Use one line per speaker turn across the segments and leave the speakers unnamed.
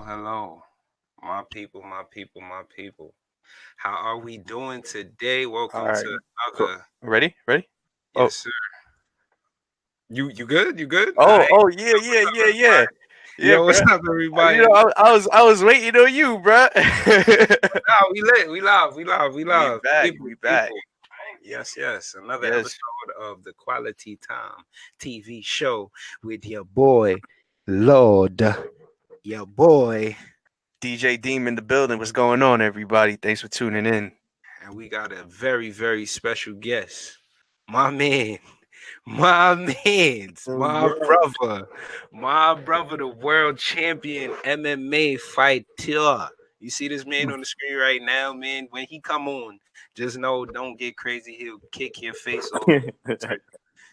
Hello. My people, my people, my people. How are we doing today?
All
Welcome
right.
to
Cool.
another.
Ready? Ready? Oh.
Yes, sir. You good? You good? All
Oh,
right.
oh yeah,
What's
yeah,
up,
yeah, yeah.
everybody?
Yeah,
Yo, what's
bro.
up,
You
everybody?
know, I was waiting on you, bro.
Nah, we lit. We live. We live. We
we
live.
back.
People,
We back.
people. Yes, yes. Another
Yes.
episode of the Quality Time TV show with your boy, Lord. Your boy.
DJ Deem in the building. What's going on, everybody? Thanks for tuning in.
And we got a very, very special guest. My man. My man's, my brother, the world champion MMA fighter. You see this man on the screen right now, man. When he come on, just know, don't get crazy. He'll kick your face off,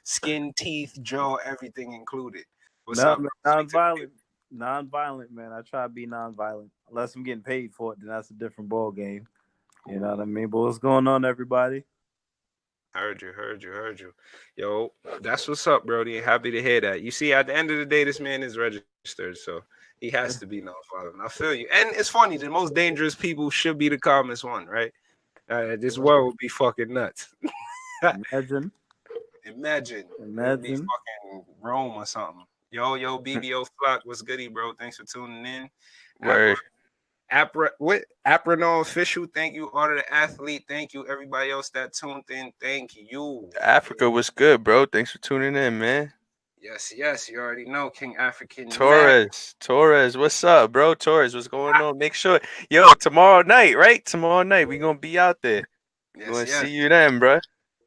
skin, teeth, jaw, everything included. What's
No,
up,
man,
bro? Speak to the
non-violent,
people.
non-violent, man. I try to be non-violent. Unless I'm getting paid for it, then that's a different ball game. You know what I mean? But what's going on, everybody?
Heard you. Yo, that's what's up, Brody. Happy to hear that. You see, at the end of the day, this man is registered, so he has to be non-violent. I feel you. And it's funny, the most dangerous people should be the calmest one, right? This world would be fucking nuts.
Imagine,
It'd be
imagine.
fucking Rome or something. Yo, BBO Flock, what's goody, bro? Thanks for tuning in.
Word.
Aprano official, thank you. Order the athlete, thank you. Everybody else that tuned in, thank you.
Africa was good, bro. Thanks for tuning in, man.
Yes, you already know King African Mac.
Torres, what's up, bro? Torres, what's going on? Make sure, yo, tomorrow night, right? Tomorrow night, we gonna be out there. We're gonna
Yes.
see you then, bro.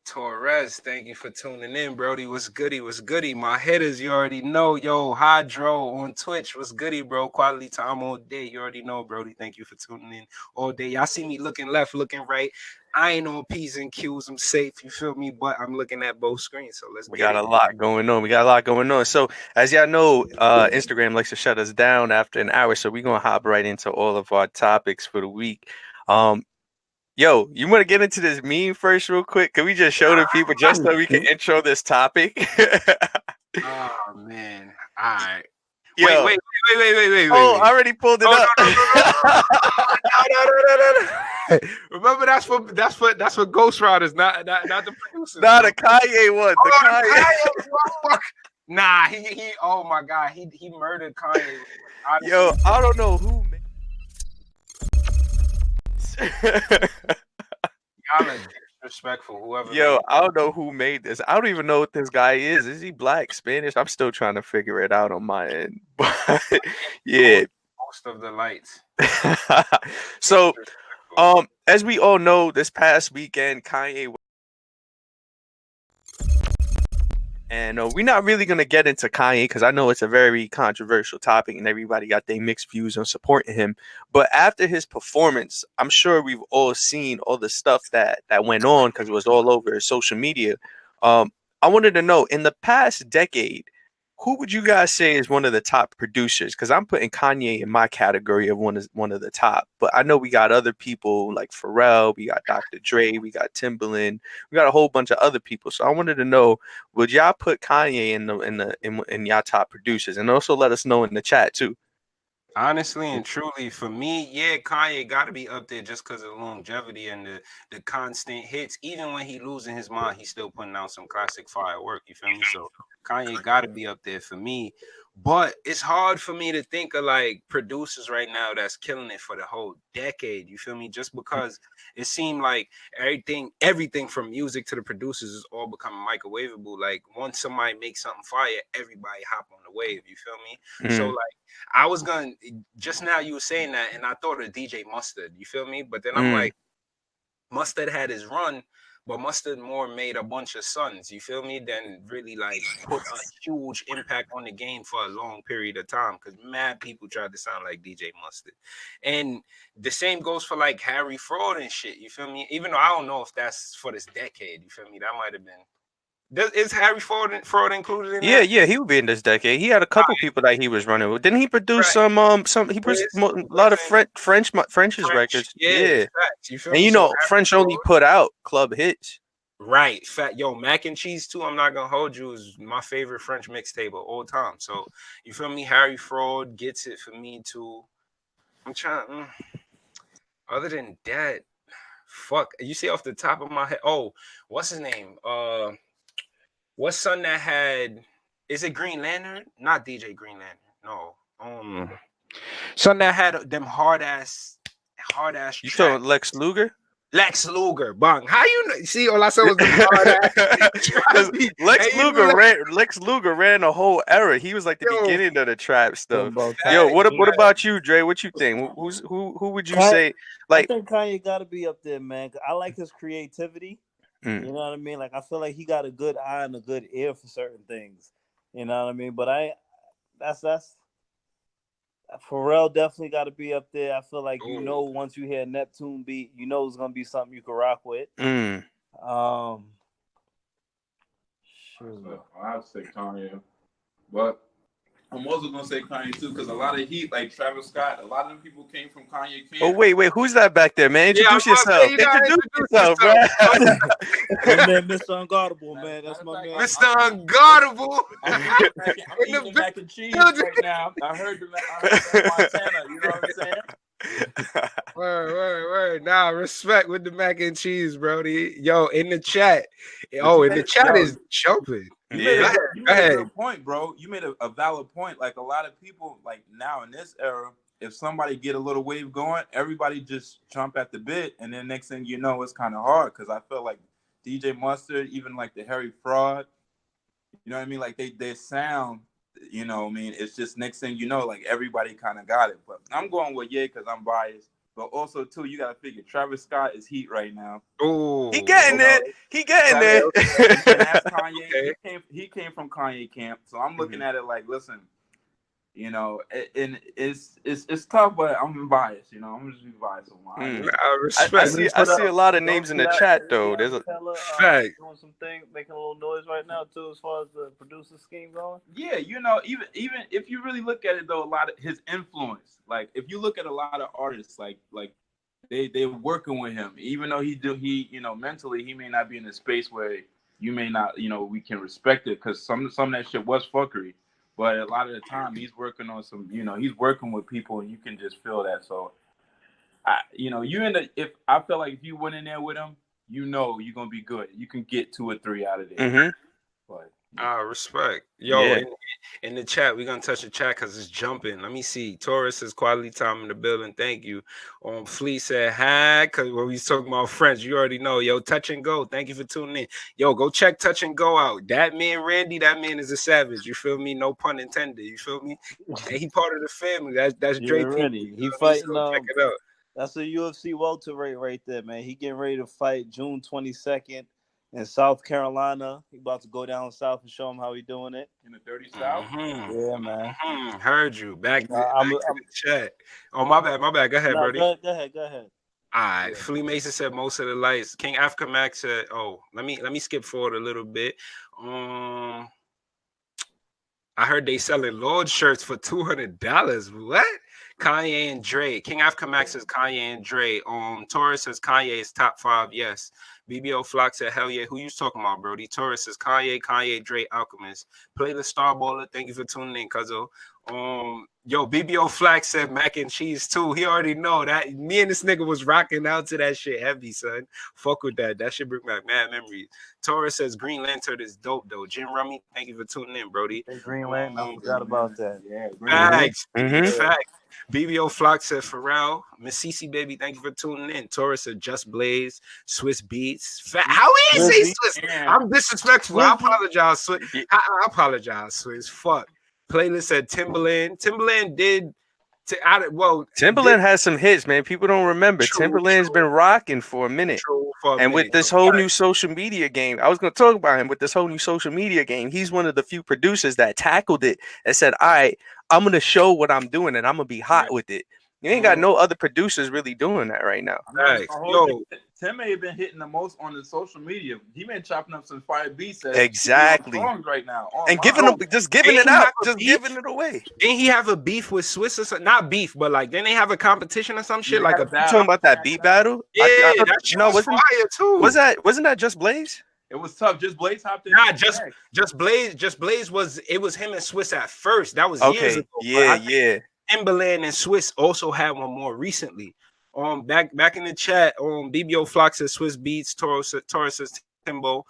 Torres, thank you for tuning in, Brody. What's goody? What's goody? My hitters, you already know. Yo, Hydro on Twitch. What's goody, bro? Quality time all day. You already know, Brody. Thank you for tuning in all day. Y'all see me looking left, looking right. I ain't on P's and Q's. I'm safe. You feel me? But I'm looking at both screens. So let's
We
get
got
it.
a lot going on. So as y'all know, Instagram likes to shut us down after an hour. So we're gonna hop right into all of our topics for the week. Um, Yo, you want to get into this meme first, real quick? Can we just show the people just so we can intro this topic?
Oh man. All right.
Yo,
Wait.
oh, I already pulled it
Oh
up.
no. Remember that's for Ghostwriters, not the producers.
Nah, the Kanye one. The Kanye.
Nah, he oh my god, he murdered Kanye. Honestly,
Yo, I don't know who made
y'all are disrespectful. Whoever
Yo,
made
I don't know who made this. I don't even know what this guy is. Is he black, Spanish? I'm still trying to figure it out on my end. But yeah.
most of the lights.
So, as we all know, this past weekend, Kanye. And we're not really going to get into Kanye because I know it's a very controversial topic and everybody got their mixed views on supporting him. But after his performance, I'm sure we've all seen all the stuff that went on because it was all over social media. I wanted to know, in the past decade, who would you guys say is one of the top producers? Because I'm putting Kanye in my category of one of the top. But I know we got other people like Pharrell, we got Dr. Dre, we got Timbaland, we got a whole bunch of other people. So I wanted to know, would y'all put Kanye in y'all top producers? And also let us know in the chat too.
Honestly and truly, for me, yeah, Kanye got to be up there just because of the longevity and the constant hits. Even when he losing his mind, he's still putting out some classic firework. You feel me? So Kanye got to be up there for me. But it's hard for me to think of like producers right now that's killing it for the whole decade. You feel me? Just because it seemed like everything from music to the producers is all becoming microwavable. Like once somebody makes something fire, everybody hop on the wave. You feel me? So like I was gonna just now you were saying that, and I thought of DJ Mustard. You feel me? But then I'm like, Mustard had his run, but Mustard more made a bunch of sons. You feel me? Than really like put a huge impact on the game for a long period of time. Because mad people tried to sound like DJ Mustard, and the same goes for like Harry Fraud and shit. You feel me? Even though I don't know if that's for this decade. You feel me? That might have been. Is Harry Fraud included in that?
Yeah, he would be in this decade. He had a couple people that he was running with. Didn't he produce
Right.
he produced a lot of French's records. Yeah.
Facts. You feel
And
me?
you
So
know, French only put out club hits.
right, yo, Mac and Cheese too. I'm not gonna hold you is my favorite French mixtape of all time. So you feel me? Harry Fraud gets it for me too. I'm trying. Other than that, fuck. You see off the top of my head. Oh, what's his name? What son that had? Is it Green Lantern? Not DJ Green Lantern. No. Son that had them hard ass.
You talking Lex Luger?
Lex Luger, bang. How you know? See, all I saw was the hard ass.
Lex Luger ran a whole era. He was like the beginning of the trap stuff. Yo, what about you, Dre? What you think? Who would you say? Like,
I think Kanye got to be up there, man. I like his creativity. You know what I mean? Like, I feel like he got a good eye and a good ear for certain things. You know what I mean? But that's Pharrell definitely got to be up there. I feel like once you hear Neptune beat, it's gonna be something you can rock with.
Sure. I'd say Kanye, but I'm also gonna say Kanye too because a lot of heat, like Travis Scott, a lot of them people came from Kanye camp.
Oh wait, who's that back there, man? Introduce yourself. Introduce yourself, bro.
Man, Mr. Unguardable, man. That's my man.
Mr. Unguardable.
I'm eating mac and cheese right now. I heard that Montana. You know what I'm saying?
Word. Nah, respect with the mac and cheese, Brody. Yo, in the chat. In the chat is jumping.
You made a good point, bro. You made a valid point. Like a lot of people, like now in this era, if somebody get a little wave going, everybody just jump at the bit, and then next thing you know, it's kind of hard. Because I feel like DJ Mustard, even like the Harry Fraud, you know what I mean? Like they sound, you know what I mean? It's just next thing you know, like everybody kind of got it. But I'm going with Ye because I'm biased. But also, too, you got to figure Travis Scott is heat right now.
Oh,
he getting it. He getting it.
Kanye. He came from Kanye camp. So I'm looking at it like, listen, you know, and it's tough, but I'm biased. You know, I'm just be biased on mine.
I see a lot of names in the chat though. There's a
fact doing some things, making a little noise right now too, as far as the producer scheme going.
Yeah, you know, even if you really look at it though, a lot of his influence. Like if you look at a lot of artists, like they're working with him, even though he you know mentally he may not be in a space where you may not, you know, we can respect it because some of that shit was fuckery. But a lot of the time, he's working on some, you know, he's working with people, and you can just feel that. So, you know, if I feel like if you went in there with him, you know, you're gonna be good. You can get 2 or 3 out of there.
Mm-hmm.
But
respect. Yo, in the chat, we're gonna touch the chat because it's jumping. Let me see. Taurus says quality time in the building. Thank you. Fleet said hi, because when we was talking about friends, you already know. Yo, touch and go. Thank you for tuning in. Yo, go check touch and go out. That man, Randy, that man is a savage. You feel me? No pun intended. You feel me? And he part of the family. That's Dre.
He fighting.
Check it out.
That's a UFC welterweight right there, man. He getting ready to fight June 22nd. In South Carolina, he about to go down south and show him how he doing it
in the dirty south.
Yeah, man.
Heard you back. I'm in the chat. Oh, my bad. Go ahead, buddy.
Go ahead. All
right. Flea Mason said most of the lights. King Africa Max said, "Oh, let me skip forward a little bit. I heard they selling LAUD shirts for $200. What? Kanye and Dre. King Africa Max says Kanye and Dre. Taurus says Kanye is top 5. Yes. BBO Flock said, hell yeah. Who you talking about, Brody? Taurus says Kanye, Dre, Alchemist. Playlist Starballer. Thank you for tuning in, cuzzo. BBO Flack said mac and cheese too. He already know that me and this nigga was rocking out to that shit heavy, son. Fuck with that. That shit bring back mad memories. Taurus says Green Lantern is dope though. Jim Rummy, thank you for tuning in, Brody.
Hey, Green Lantern, I forgot about that.
Yeah,
facts. Facts. BBO Flock said Pharrell. Miss Cece baby, thank you for tuning in. Taurus said Just Blaze, Swiss Beats. How is he Swiss? Yeah. I'm disrespectful. I apologize, Swiss. I apologize, Swiss. Fuck. Playlist said Timberland. Timberland did.
Timberland has some hits, man. People don't remember. Timberland's been rocking for a minute. With this whole new social media game, I was going to talk about him. With this whole new social media game, he's one of the few producers that tackled it and said, all right, I'm going to show what I'm doing and I'm going to be hot with it. You ain't got no other producers really doing that right now.
Right.
Tim may have been hitting the most on the social media. He been chopping up some fire beats.
Exactly.
Right now.
And giving it out, just giving it away.
Didn't he have a beef with Swiss or something? Not beef, but like, didn't they have a competition or some shit? Like
you talking about that beat battle?
Yeah, that was fire too.
Wasn't that Just Blaze?
It was tough. Just Blaze hopped in.
Nah, just Blaze was him and Swiss at first. That was years ago.
Yeah.
Timberland and Swiss also had one more recently. Back in the chat, BBO Flock says Swiss Beats, Taurus says Timbo.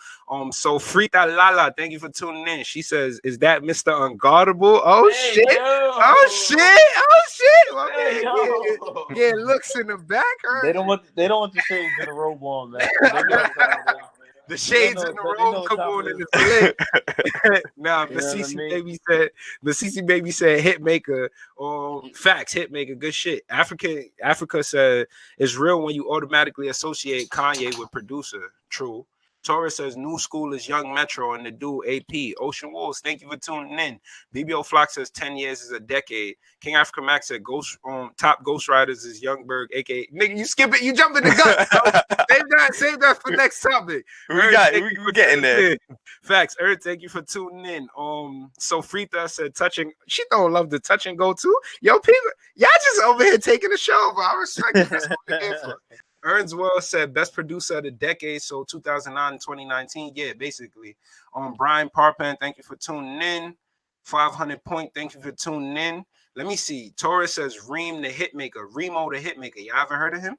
So Frita Lala, thank you for tuning in. She says, "Is that Mr. Unguardable?" Oh
Hey,
shit!
yo.
Oh shit! Oh shit! My
Hey,
man, yeah, looks in the back.
They don't want the shades in the robe on, man.
The shades in the robe come on in the flip. Nah, the CC baby said. The CC baby said, "Hitmaker." Facts, Hitmaker. Good shit. Africa said it's real when you automatically associate Kanye with producer. True. Taurus says new school is Young Metro and the dude AP. Ocean Wolves, thank you for tuning in. BBO Flock says 10 years is a decade. King Africa Max said top Ghostwriters is Youngberg, aka nigga. You skip it, you jump in the gun. Save that for next topic.
We getting there.
Facts. Thank you for tuning in. So Frita said touching. She don't love the touch and go too. Yo, people, y'all just over here taking the show, but I respect it. That's what we're here for. Earnswell said best producer of the decade, so 2009 and 2019. Yeah, basically. Brian Parpan, thank you for tuning in. 500 Point, thank you for tuning in. Let me see. Taurus says Reem the Hitmaker. Remo the Hitmaker. Y'all ever heard of him?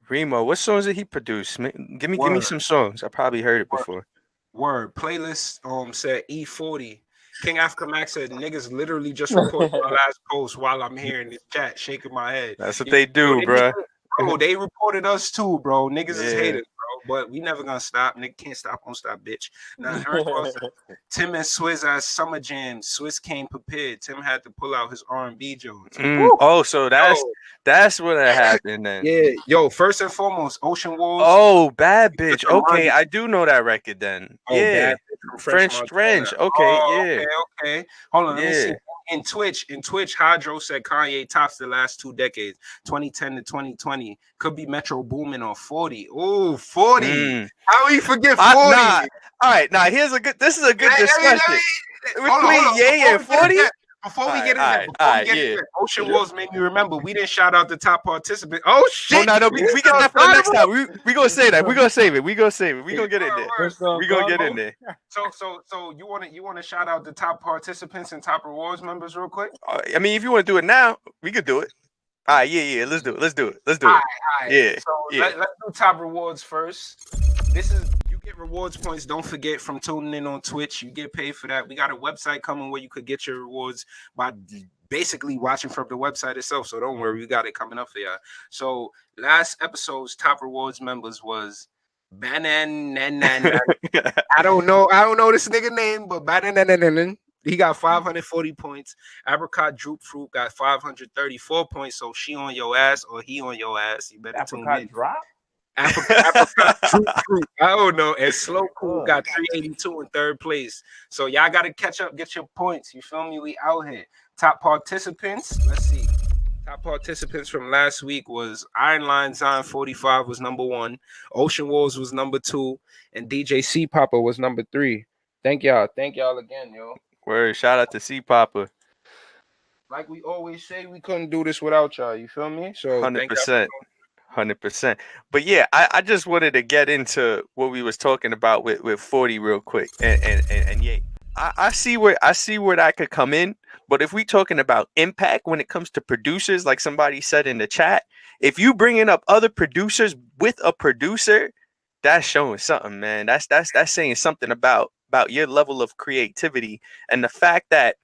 Remo, what songs did he produce? Give me some songs. I probably heard it before.
Word. Playlist said E40. King Africa Max said niggas literally just reported my last post while I'm here in this chat, shaking my head.
That's what they do, bro.
Bro, they reported us too, bro. Niggas is haters, bro. But we never gonna stop. Nigga can't stop, won't stop, bitch. Now, Tim and Swizz as Summer Jam. Swizz came prepared. Tim had to pull out his R&B Jones.
Oh, so that's what happened then.
Yeah, yo. First and foremost, Ocean Wolves.
Oh, Bad Bitch. Okay, I do know that record then. Yeah, French. Okay,
okay. Hold on, let me see. In Twitch, Hydro said Kanye tops the last 2 decades, 2010 to 2020. Could be Metro Boomin on 40. Oh, 40. How we forget 40?
All right, now this is a good discussion. Between Ye and 40?
Before we get into that, Ocean Wolves made me remember we didn't shout out the top participant. Oh shit!
Oh, no, we get that for the next time. We gonna say that. We gonna save it. We gonna get in there. We gonna get in there.
So you wanna shout out the top participants and top rewards members real quick?
I mean, if you want to do it now, we could do it. All right, yeah. Let's do it. All right.
Yeah. So let's do top rewards first. This is. Get rewards points. Don't forget from tuning in on Twitch. You get paid for that. We got a website coming where you could get your rewards by basically watching from the website itself. So don't worry, we got it coming up for y'all. So last episode's top rewards members was Banan. I don't know this nigga name, but Banan. He got 540 points. Apricot Droop Fruit got 534 points. So she on your ass or he on your ass. You better tune in.
Drop?
Apricot Fruit. I don't know. And Slow Cool got 382 in third place. So y'all got to catch up, get your points. You feel me? We out here. Top participants. Let's see. Top participants from last week was Iron Lion Zion 45 was number 1. Ocean Wolves was number 2. And DJ C Papa was number 3. Thank y'all. Thank y'all again, yo.
Word. Shout out to C Papa.
Like we always say, we couldn't do this without y'all. You feel me? So
100%. 100%. But yeah, I just wanted to get into what we was talking about with 40 real quick. And yeah, I see where that could come in. But if we talking about impact when it comes to producers, like somebody said in the chat, if you bringing up other producers with a producer, that's showing something, man. That's saying something about your level of creativity and the fact that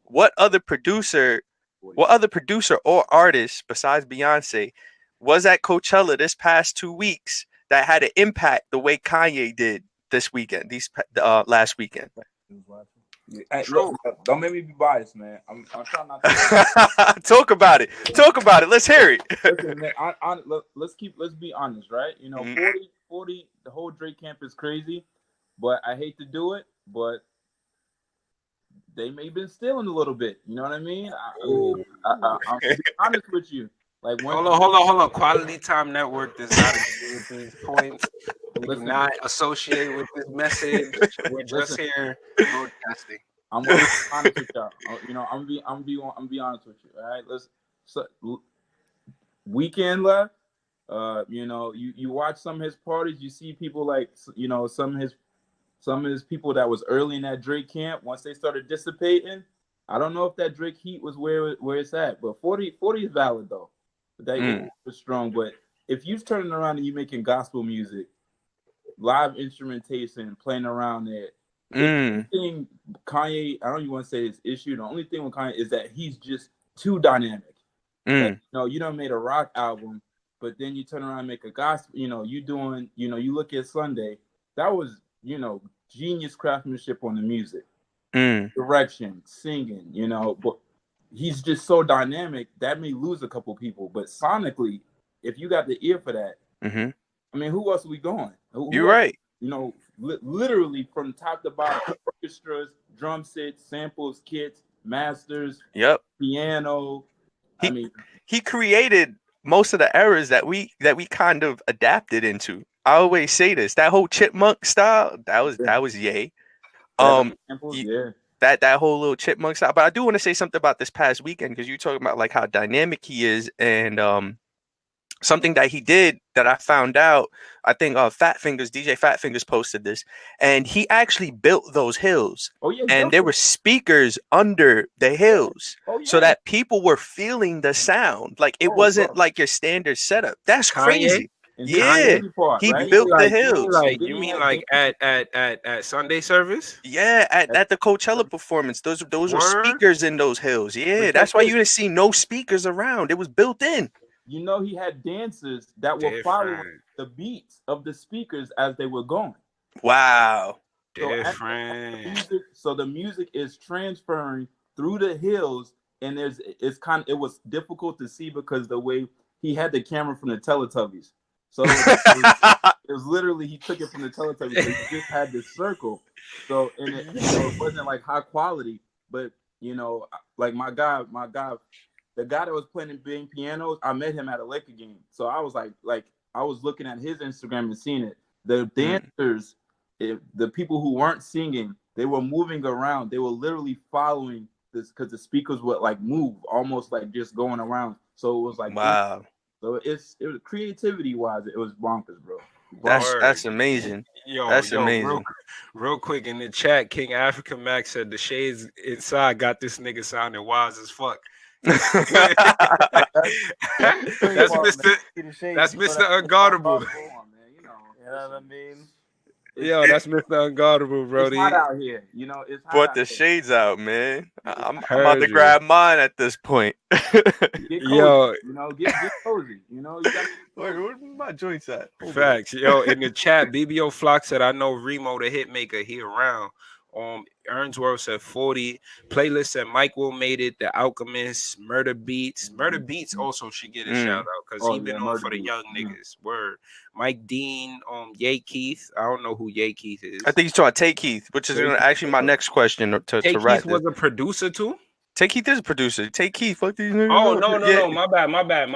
what other producer or artist besides Beyonce was at Coachella this past 2 weeks that had an impact the way Kanye did this weekend, last weekend.
Hey, look, don't make me be biased, man. I'm trying not to
talk about it. Let's hear it.
Listen, man, let's be honest, right? You know, 40, the whole Drake camp is crazy, but I hate to do it, but they may have been stealing a little bit. You know what I mean? I'm being honest with you. Like
hold on. QualityTimeNetwork does not agree with these points. We do not associate with this message. We're just here broadcasting.
I'm gonna be honest with y'all. You know, I'm be honest with you. All right, weekend left. You know, you watch some of his parties. You see people like, you know, some of his people that was early in that Drake camp. Once they started dissipating, I don't know if that Drake heat was where it's at, but 40 is valid though. That it was strong. But if you're turning around and you're making gospel music, live instrumentation, playing around it, the only thing Kanye, I don't even want to say his issue. The only thing with Kanye is that he's just too dynamic. Like, you done made a rock album, but then you turn around and make a gospel. You doing, you look at Sunday. That was, genius craftsmanship on the music, direction, singing. But he's just so dynamic that may lose a couple people. But sonically, if you got the ear for that, I mean, who else are we going?
You're right.
Literally from top to bottom, orchestras, drum sets, samples, kits, masters, piano.
He created most of the errors that we kind of adapted into. I always say this, that whole chipmunk style, that was Ye. That whole little chipmunk style. But I do want to say something about this past weekend, because you're talking about like how dynamic he is, and something that he did that I found out, I think DJ Fat Fingers posted this, and he actually built those hills. And there were speakers under the hills so that people were feeling the sound. Like it wasn't like your standard setup. That's crazy. Yeah, he built the hills.
You mean like at Sunday service?
Yeah, at the Coachella performance. Those were speakers in those hills. Yeah, that's why you didn't see no speakers around. It was built in.
He had dancers that were following the beats of the speakers as they were going.
Wow.
Different.
So the music is transferring through the hills, and it was difficult to see because the way he had the camera from the Teletubbies. So it was literally, he took it from the Teletubbies. So he just had this circle. So and it wasn't like high quality, but like my guy. The guy that was playing and playing pianos, I met him at a Laker game. So I was like I was looking at his Instagram and seeing it. The dancers, the people who weren't singing, they were moving around. They were literally following this because the speakers would like move, almost like just going around. So it was like,
wow.
So it was creativity wise, it was bonkers, bro.
That's amazing. That's amazing.
Real quick in the chat, King Africa Max said the shades inside got this nigga sounding wise as fuck. That's Mr. Unguardable.
You know what I mean?
Yo, that's Mr. Unguardable, bro.
It's hot out here. It's hot.
Put the shades out, man. I'm about to grab mine at this point.
Get cozy. Get cozy. You gotta.
Where my joints at?
Facts. Yo, in the chat, BBO Flock said, I know Remo the Hitmaker. He around. Earnsworth said 40. Playlist said Mike Will made it. The Alchemist, Murder Beats. Murder Beats also should get a shout out because he been on for the young niggas. Word. Mike Dean, Ye Keith. I don't know who Ye Keith is.
I think he's talking Tay Keith, which is actually my next question to
Tay
write.
Keith was a producer too?
Tay Keith is a producer. Tay Keith, fuck these niggas.
Oh no, my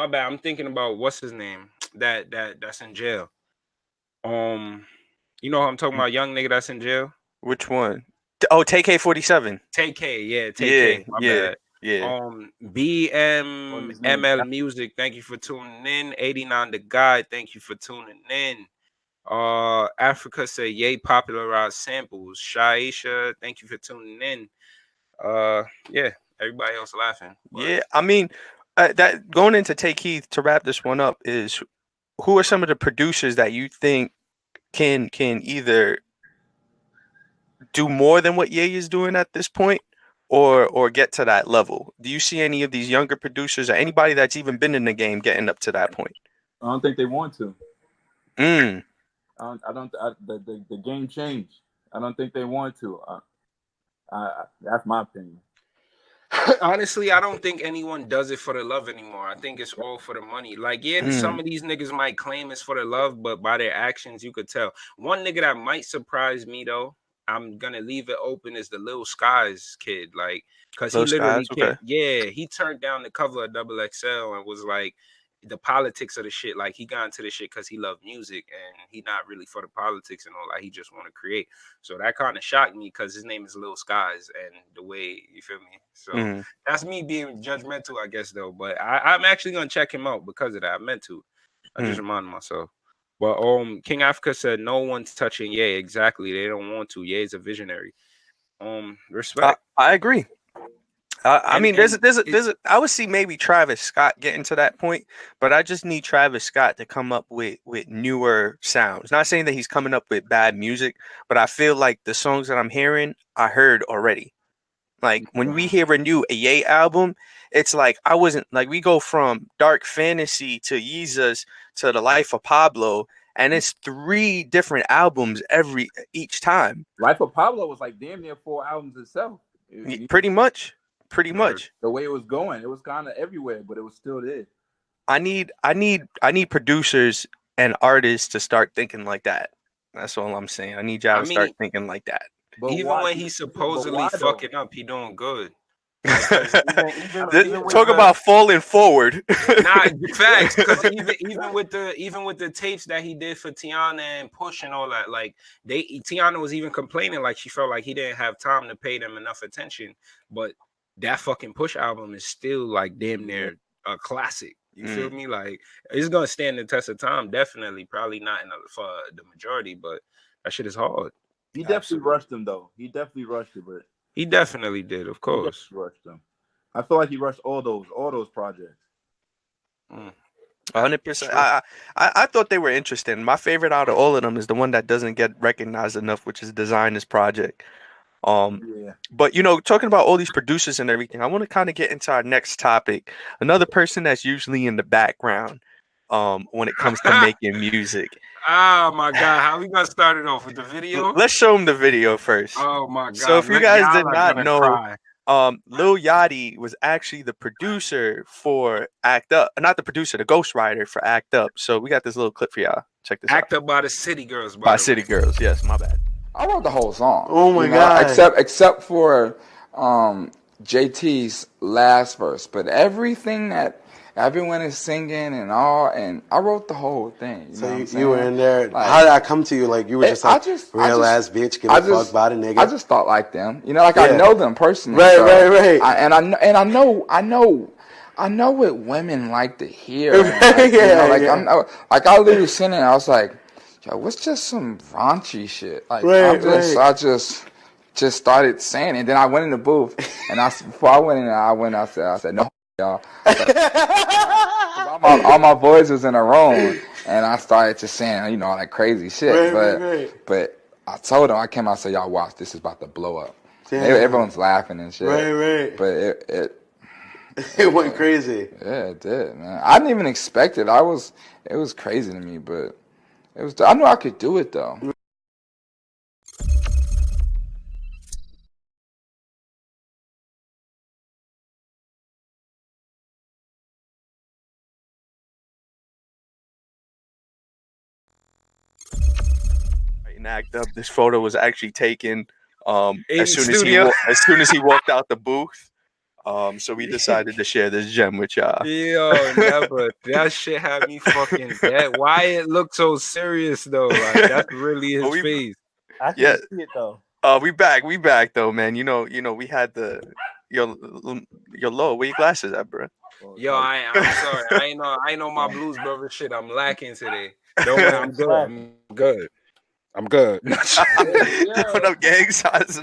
bad. I'm thinking about what's his name? That's in jail. You know who I'm talking about, young nigga that's in jail?
Which one? Oh, TK47.
TK, yeah, TK. My bad.
Yeah.
BMML Music, thank you for tuning in. 89 the Guy, thank you for tuning in. Africa said yay popularized samples. Shaisha, thank you for tuning in. Yeah, everybody else laughing. But...
Yeah, I mean, that going into Take Keith to wrap this one up is, who are some of the producers that you think can either do more than what Ye is doing at this point, or get to that level? Do you see any of these younger producers or anybody that's even been in the game getting up to that point?
I don't think they want to. The game changed. I don't think they want to. That's my opinion.
Honestly, I don't think anyone does it for the love anymore. I think it's all for the money. Like, yeah, some of these niggas might claim it's for the love, but by their actions, you could tell. One nigga that might surprise me, though, I'm gonna leave it open, is the Lil Skies kid. Like, because he literally he turned down the cover of Double XL and was like, the politics of the shit. Like, he got into the shit because he loved music and he not really for the politics and all that. He just want to create. So that kind of shocked me because his name is Lil Skies and the way, you feel me? So that's me being judgmental, I guess, though. But I'm actually gonna check him out because of that. I meant to. I just reminded myself. But King Africa said no one's touching Ye. Exactly. They don't want to. Ye's a visionary. Respect.
I agree. I mean, there's a. I would see maybe Travis Scott getting to that point, but I just need Travis Scott to come up with newer sounds. Not saying that he's coming up with bad music, but I feel like the songs that I'm hearing, I heard already. Like when we hear a new Ye album, it's like I wasn't like we go from Dark Fantasy to Yeezus to The Life of Pablo, and it's 3 different albums each time.
Life of Pablo was like damn near 4 albums itself.
Pretty much.
The way it was going, it was kind of everywhere, but it was still there.
I need producers and artists to start thinking like that. That's all I'm saying. I need y'all to start thinking like that.
But even when he's supposedly fucking up, he doing good.
Talk about falling forward.
Nah, facts. Because even with the tapes that he did for Tiana and Push and all that, like Tiana was even complaining like she felt like he didn't have time to pay them enough attention. But that fucking Push album is still like damn near a classic. You feel me? Like it's gonna stand the test of time. Definitely, probably not for the majority, but that shit is hard.
He definitely rushed him though. He definitely rushed it, but
he definitely did, of course.
He rushed them. I feel like he rushed all those projects.
100%. I thought they were interesting. My favorite out of all of them is the one that doesn't get recognized enough, which is Designer's Project. But talking about all these producers and everything, I want to kind of get into our next topic. Another person that's usually in the background when it comes to making music.
Oh my God, how we gonna start it off with the video?
Let's show them the video first.
Oh my God.
So if you guys did not know, Lil Yachty was actually the producer for Act Up. Not the producer, the ghostwriter for Act Up. So we got this little clip for y'all. Check this out.
Act Up by the City Girls.
By City Girls, yes, my bad.
I wrote the whole song.
Oh my God.
Except for JT's last verse. But everything that everyone is singing and all, and I wrote the whole thing.
So you were in there. Like, how did I come to you? Like you were just like real ass bitch, give a fuck about a nigga.
I just thought like them. I know them personally.
Right.
I know what women like to hear. I literally sitting there, I was like, yo, what's just some raunchy shit? Like I just started saying it. And then I went in the booth and before I went in there, I said no, y'all. All my boys was in a room and I started just saying, all that crazy shit. But I told them, I came out and said, y'all watch, this is about to blow up. Everyone's laughing and shit.
Right.
But
it went crazy.
Yeah, it did, man. I didn't even expect it. It was crazy to me, but I knew I could do it though.
Act Up. This photo was actually taken as soon as he walked out the booth. So we decided to share this gem with y'all.
Yo, never. That shit had me fucking dead. Why it looked so serious though? Like that's really his face.
I can see it though.
We back though, man. We had your low. Where your glasses at, bro?
Yo, I'm sorry. I ain't know my Blues Brothers shit. I'm lacking today. Don't worry, I'm good. I'm good.
What up, gang? Facts.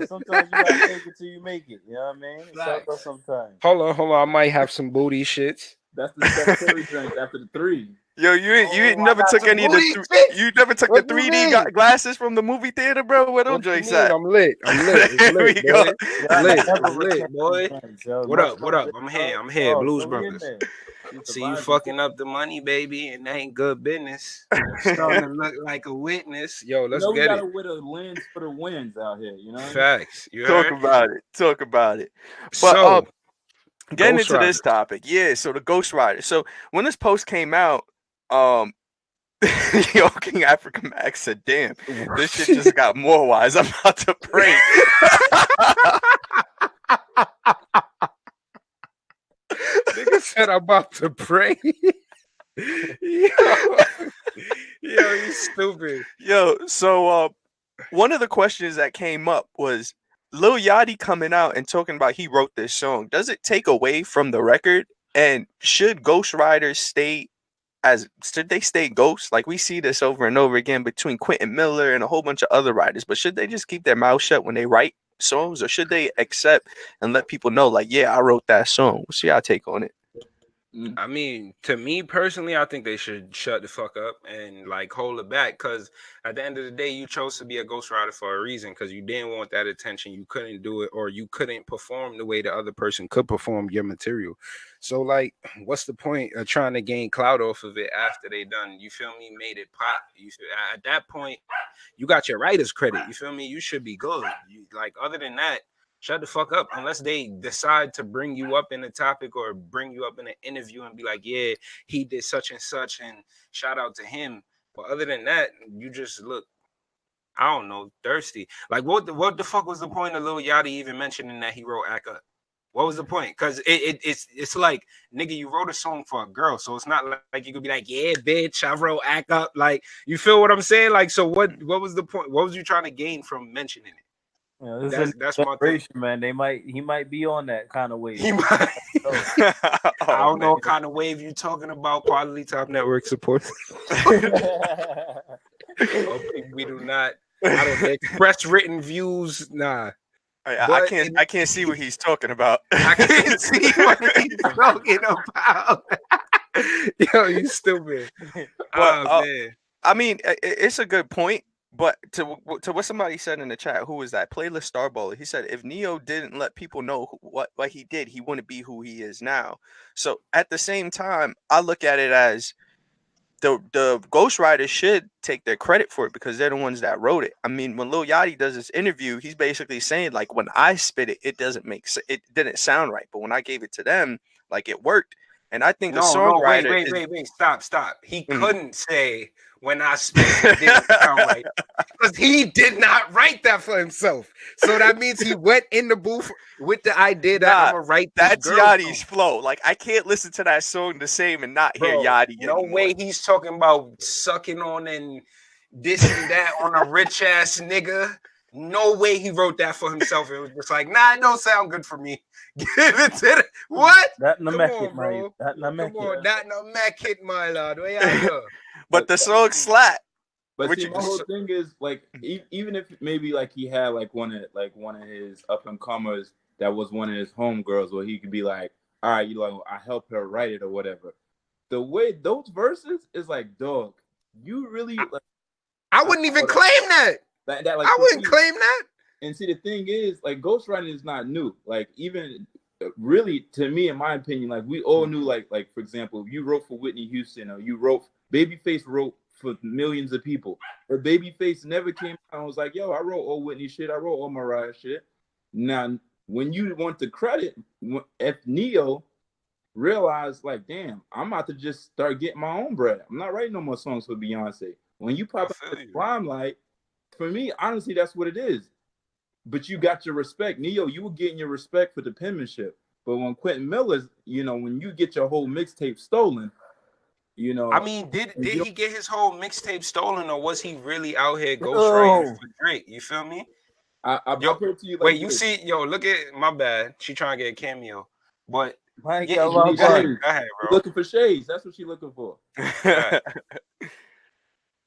Sometimes you gotta take it till you make it. You know what I mean? It's sometimes.
Hold on. I might have some booty shits.
That's the Steph Curry drink after the 3.
Yo, you never took any of the you never took the 3D glasses from the movie theater, bro? Where those joints at?
I'm lit.
There we go.
I'm lit, boy. What up? I'm here. Blues Brothers. See you fucking up the money, baby, and that ain't good business. Starting to look like a witness. Yo, let's get it.
We gotta wear a lens for the wins out here,
Facts.
Talk about it. But getting into this topic, so the Ghostwriters. So when this post came out, King Africa Max said, "Damn, this shit just got more wise. I'm about to pray."
Nigga said I'm about to pray. Yo, you stupid.
Yo, so one of the questions that came up was Lil Yachty coming out and talking about he wrote this song. Does it take away from the record? And should Ghostwriters stay ghosts? Like we see this over and over again between Quentin Miller and a whole bunch of other writers, but should they just keep their mouth shut when they write? songs, or should they accept and let people know, like, yeah, I wrote that song? What's your take on it?
I mean, to me personally, I think they should shut the fuck up and like hold it back, because at the end of the day, you chose to be a ghostwriter for a reason, because you didn't want that attention. You couldn't do it, or you couldn't perform the way the other person could perform your material. So like, what's the point of trying to gain clout off of it after they done, you feel me, made it pop? At that point, you got your writer's credit. You feel me? You should be good. Like, other than that, shut the fuck up, unless they decide to bring you up in a topic or bring you up in an interview and be like, yeah, he did such and such and shout out to him. But other than that, you just look, I don't know, thirsty. Like, what the fuck was the point of Lil Yachty even mentioning that he wrote Act Up? What was the point? Because it's like, nigga, you wrote a song for a girl, so it's not like you could be like, yeah, bitch, I wrote Act Up. Like, you feel what I'm saying? Like, so what was the point? What was you trying to gain from mentioning it?
That's my thing, man. He might be on that kind of wave.
He might. I don't know what kind of wave you talking about. QualityTimeNetwork support. We do not. I don't express written views. Nah.
I can't see what he's talking about.
I can't see what he's talking about. Yo, you stupid.
Man. I mean, it's a good point. But to what somebody said in the chat, who was that? Playlist Starballer. He said if Neo didn't let people know what he did, he wouldn't be who he is now. So at the same time, I look at it as the ghostwriters should take their credit for it, because they're the ones that wrote it. I mean, when Lil Yachty does this interview, he's basically saying, like, when I spit it, it didn't sound right, but when I gave it to them, like, it worked. And I think
wait, stop. He couldn't say when I spit it didn't sound right, because he did not write that for himself. So that means he went in the booth with the idea that I'm gonna write that.
That's Yachty's flow. Like, I can't listen to that song the same and not hear Yachty.
No way he's talking about sucking on and this and that on a rich ass nigga. No way he wrote that for himself. It was just like, nah, it don't sound good for me. Give it to the what?
That no make it, bro. That no make
it, my lord. Where you go?
But the song slap.
But see, my whole thing is, like, even if maybe like he had like one of his up and comers that was one of his homegirls, where he could be like, all right, you know, I helped her write it or whatever. The way those verses is like, dog, you really like.
I wouldn't even claim that. Like, I wouldn't claim that.
And see, the thing is, like, ghostwriting is not new. Like, even really, to me, in my opinion, like, we all knew, like for example, if you wrote for Whitney Houston, or you wrote, Babyface wrote for millions of people, but Babyface never came out and was like, yo, I wrote all Whitney shit, I wrote all Mariah shit. Now, when you want the credit, if Neo realized, like, damn, I'm about to just start getting my own bread. I'm not writing no more songs for Beyonce. When you pop out the limelight, for me, honestly, that's what it is. But you got your respect. Neo, you were getting your respect for the penmanship. But when Quentin Miller's, you know, when you get your whole mixtape stolen, you know.
I mean, did he get his whole mixtape stolen, or was he really out here ghostwriting for Drake? You feel me?
I'll put to you. Like,
wait, you see, look at my bad. She trying to get a cameo, but
go ahead, bro. Looking for shades. That's what she looking for.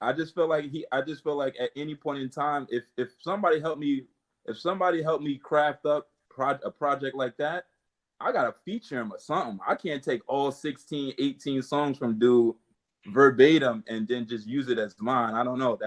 I just feel like at any point in time, if somebody helped me craft up a project like that, I gotta feature him or something. I can't take all 16, 18 songs from dude verbatim and then just use it as mine. I don't know.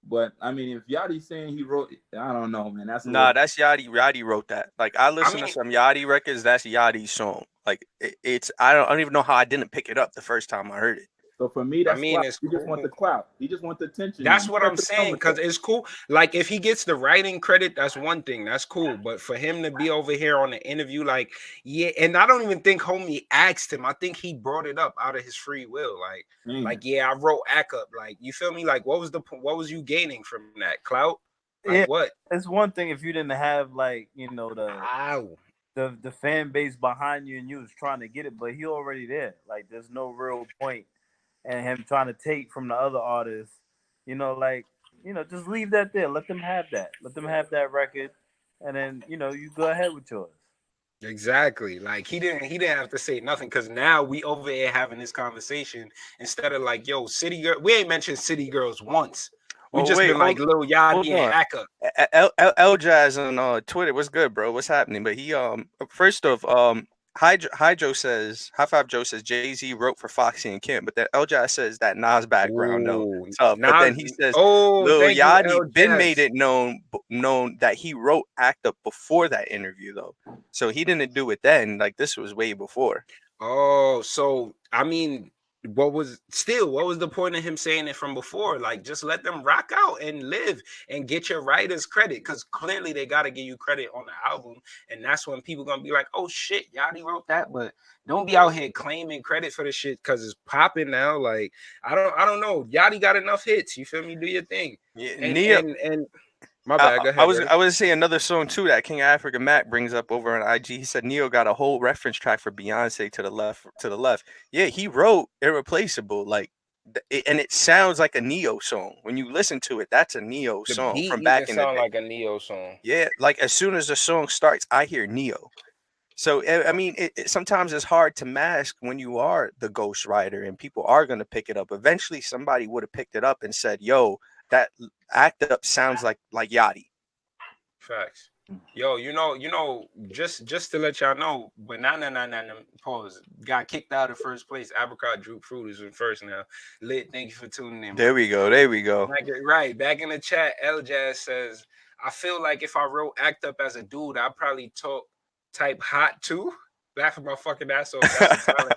But I mean, if Yachty's saying he wrote it, I don't know, man. That's
Yachty. Yachty wrote that. Like, I listen to some Yachty records. That's Yachty's song. Like, it's I don't even know how I didn't pick it up the first time I heard it.
So for me, that's he just want the clout. He just want the attention.
That's what I'm saying, because it's cool. Like, if he gets the writing credit, that's one thing. That's cool. But for him to be over here on the interview, like, yeah, and I don't even think homie asked him. I think he brought it up out of his free will. Like, yeah, I wrote Act Up. Like, you feel me? Like, what was you gaining from that? Clout? Like, what?
It's one thing if you didn't have, like, you know, the fan base behind you and you was trying to get it, but he already there. Like, there's no real point. And him trying to take from the other artists, you know, like, you know, just leave that there. Let them have that. Let them have that record, and then, you know, you go ahead with yours.
Exactly. Like, he didn't have to say nothing, because now we over here having this conversation instead of like, yo, City Girl. We ain't mentioned City Girls once. We just been like Lil Yachty and Akka.
L Jazz on Twitter. What's good, bro? What's happening? But he first off Hydro says High Five Joe says Jay-Z wrote for Foxy and Kim, but then L Jazz says that Nas background though. But then he says Lil Yachty made it known that he wrote Act Up before that interview though. So he didn't do it then. Like this was way before.
Oh, so I mean, what was the point of him saying it from before? Like, just let them rock out and live and get your writers credit, because clearly they got to give you credit on the album, and that's when people gonna be like, oh shit, Yachty wrote that. But don't be out here claiming credit for the shit because it's popping now. Like, I don't know. Yachty got enough hits. You feel me? Do your thing. Yeah, and my bad. Go ahead.
I was saying another song too that King Africa Mac brings up over on IG. He said Neo got a whole reference track for Beyonce to the left. Yeah, he wrote Irreplaceable, like, and it sounds like a Neo song when you listen to it. That's a Neo song from back in the day.
Sound like a Neo song.
Yeah, like as soon as the song starts, I hear Neo. So I mean, sometimes it's hard to mask when you are the ghostwriter, and people are gonna pick it up. Eventually, somebody would have picked it up and said, "Yo, that Act Up sounds like Yachty."
Facts. Yo, you know, just to let y'all know, but pause. Got kicked out of first place. Apricot Drew Fruit is in first now. Lit, thank you for tuning in.
There we go.
Right, back in the chat, L Jazz says, I feel like if I wrote Act Up as a dude, I'd probably type hot too. Laughing my fucking ass off. That's a talent.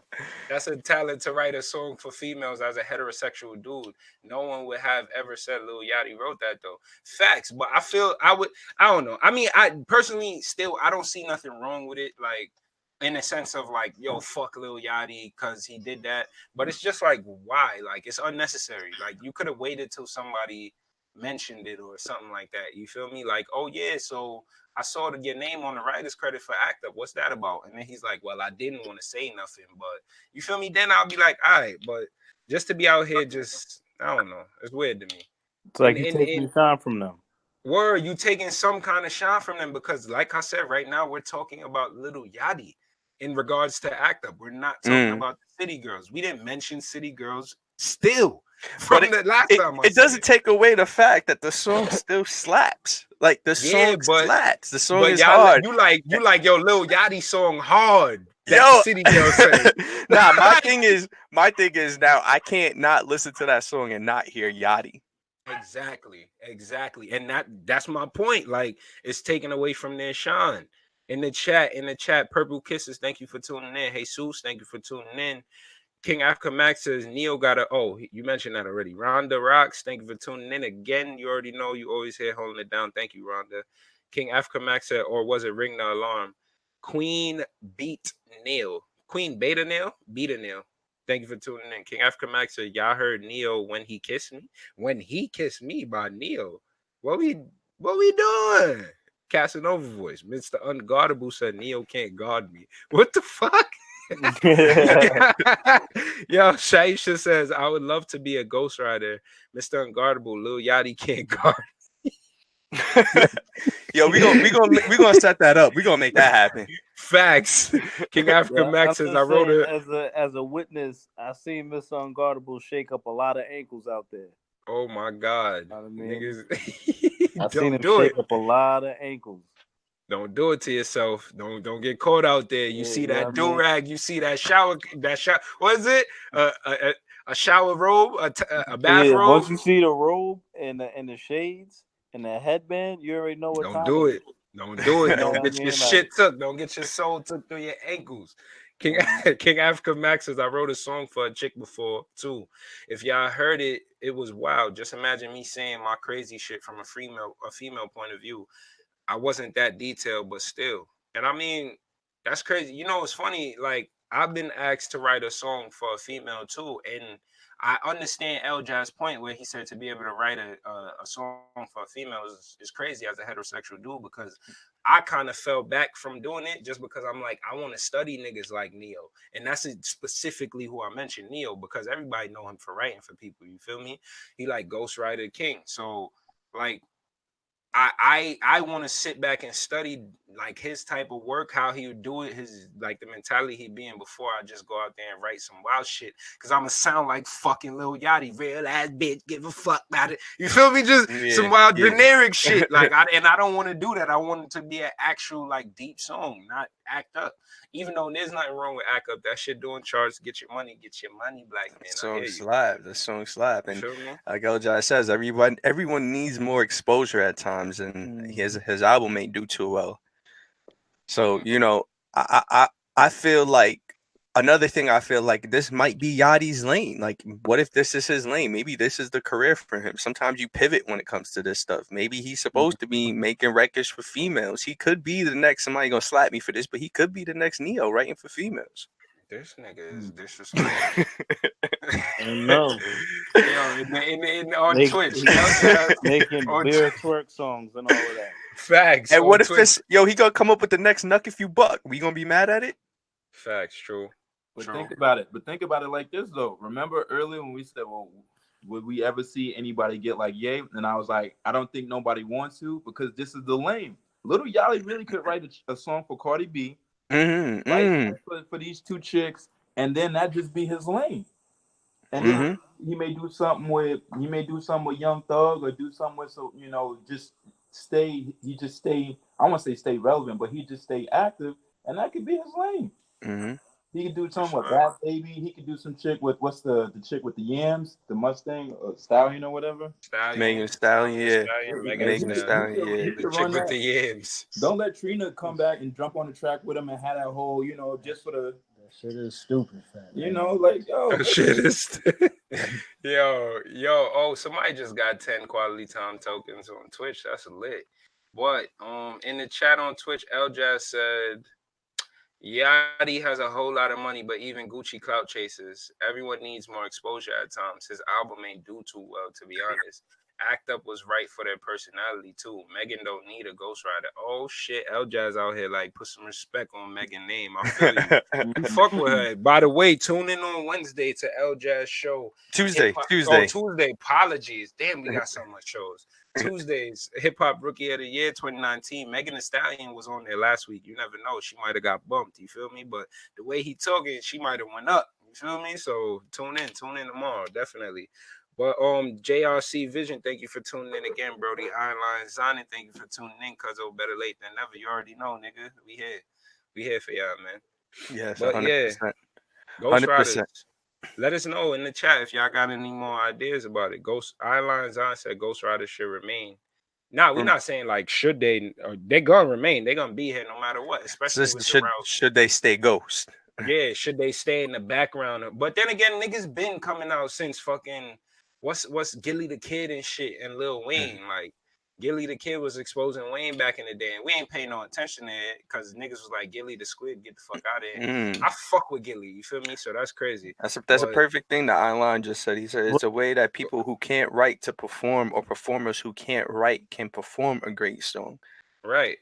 That's a talent to write a song for females as a heterosexual dude. No one would have ever said Lil Yachty wrote that though. Facts, but I don't know. I mean, I personally still I don't see nothing wrong with it. Like, in the sense of like, yo, fuck Lil Yachty because he did that. But it's just like, why? Like, it's unnecessary. Like, you could have waited till somebody mentioned it or something like that. You feel me? Like, oh yeah, so I saw your name on the writer's credit for Act Up. What's that about? And then he's like, well, I didn't want to say nothing, but you feel me? Then I'll be like, all right, but just to be out here, just, I don't know. It's weird to me.
It's like you taking shine from them.
Word, you taking some kind of shine from them because, like I said, right now we're talking about Lil Yachty in regards to Act Up. We're not talking about the City Girls. We didn't mention City Girls still. From the last time
it doesn't take away the fact that the song still slaps. Like the song slaps. The song is hard.
You like yo, Lil Yachty song hard. Yo, City Girls say.
Nah, my thing is now I can't not listen to that song and not hear Yachty.
Exactly. And that's my point. Like, it's taken away from their shine. In the chat, Purple Kisses, thank you for tuning in. Jesus, thank you for tuning in. King Africa Max says Neo got you mentioned that already. Rhonda Rocks, thank you for tuning in again. You already know you always here holding it down. Thank you, Rhonda. King Africa Max said, or was it Ring the Alarm? Queen Beta Nail. Thank you for tuning in. King Africa Max said, y'all heard Neo When He Kissed Me? When He Kissed Me by Neo. What we doing? Casanova voice. Mr. Unguardable said Neo can't guard me. What the fuck? Yo, Shaisha says, I would love to be a ghostwriter. Mr. Unguardable, Lil Yachty can't guard.
Yo, we gonna set that up. We gonna make that happen.
Facts. King Africa Max says, I wrote it
as a witness. I seen Mr. Unguardable shake up a lot of ankles out there.
Oh my God,
you know what I mean?
Niggas,
I seen him shake up a lot of ankles.
Don't do it to yourself. Don't get caught out there. You see that do-rag. You see that shower. What is it? A shower robe? A bathrobe?
Once you see the robe and the shades and the headband, you already know what
Don't do it. Don't get your shit took. Don't get your soul took through your ankles. King Africa Max says, I wrote a song for a chick before too. If y'all heard it, it was wild. Just imagine me saying my crazy shit from a female point of view. I wasn't that detailed, but still. And I mean, that's crazy. You know, it's funny. Like, I've been asked to write a song for a female too. And I understand L Jaz's point where he said to be able to write a song for a female is crazy as a heterosexual dude, because I kind of fell back from doing it just because I'm like, I want to study niggas like Neo. And that's specifically who I mentioned, Neo, because everybody know him for writing for people. You feel me? He like Ghostwriter King. So, like, I want to sit back and study like his type of work, how he would do it, his like the mentality he be in before I just go out there and write some wild shit. Cause I'ma sound like fucking Lil Yachty, real ass bitch, give a fuck about it. You feel me? Just some wild generic shit. Like I don't want to do that. I want it to be an actual like deep song, not act up. Even though there's nothing wrong with act up, that shit doing charts. Get your money, black man.
Song slap. The song slap. And
feel me?
like LJ says, everyone needs more exposure at times, and his album ain't do too well. So I feel like another thing. I feel like this might be Yachty's lane. Like, what if this is his lane? Maybe this is the career for him. Sometimes you pivot when it comes to this stuff. Maybe he's supposed to be making records for females. He could be the next. Somebody gonna slap me for this, but he could be the next Neo writing for females.
This nigga is disrespectful.
No.
On Twitch.
Making beer twerk songs and all of that.
Facts.
And what if this, he gonna come up with the next Nuck If You Buck? We gonna be mad at it?
Facts, true.
But think about it. But think about it like this, though. Remember earlier when we said, well, would we ever see anybody get like Ye? And I was like, I don't think nobody wants to because this is the lane. Little Yachty really could write a song for Cardi B. For these two chicks, and then that just be his lane. And then he may do something with Young Thug or do something with just stay. He just stay. I want to say stay relevant, but he just stay active, and that could be his lane. He could do something with Bad Baby. He could do some chick with what's the chick with the yams, the Mustang or Stallion or whatever.
Megan Stallion, yeah.
Megan Stallion, yeah. The chick with the yams.
Don't let Trina come back and jump on the track with him and have that whole, just for the.
That shit is stupid, fam.
That shit is. yo. Oh, somebody just got 10 quality time tokens on Twitch. That's lit. But in the chat on Twitch, LJ said. Yachty has a whole lot of money, but even Gucci clout chases. Everyone needs more exposure at times. His album ain't do too well, to be honest. Act Up was right for their personality, too. Megan don't need a ghostwriter. Oh, shit. L-Jazz out here, like, put some respect on Megan's name. I feel you. Fuck with her. By the way, tune in on Wednesday to L-Jazz show.
Tuesday.
Tuesday. Apologies. Damn, we got so much shows. Tuesdays, Hip Hop Rookie of the Year 2019. Megan Thee Stallion was on there last week. You never know. She might have got bumped. You feel me? But the way he talking, she might have went up. You feel me? So tune in tomorrow, definitely. But JRC Vision, thank you for tuning in again, Brody. Ironline Zonin, thank you for tuning in, cuz better late than never. You already know, nigga. We here for y'all, man.
Yes,
but
100%.
Yeah, Ghostwriters. Let us know in the chat if y'all got any more ideas about it. Ironline Zon said Ghostwriters should remain. Nah, we're not saying like should they, or they gonna remain. They gonna be here no matter what. Especially
should they stay ghost?
Yeah, should they stay in the background? But then again, niggas been coming out since fucking what's Gilly the Kid and shit and Lil Wayne. Like Gilly the Kid was exposing Wayne back in the day, and we ain't paying no attention to it because niggas was like, Gilly the Squid, get the fuck out of here. I fuck with Gilly, you feel me? So that's crazy.
That's a perfect thing that Einline just said. He said it's a way that people who can't write to perform, or performers who can't write can perform a great song.
Right.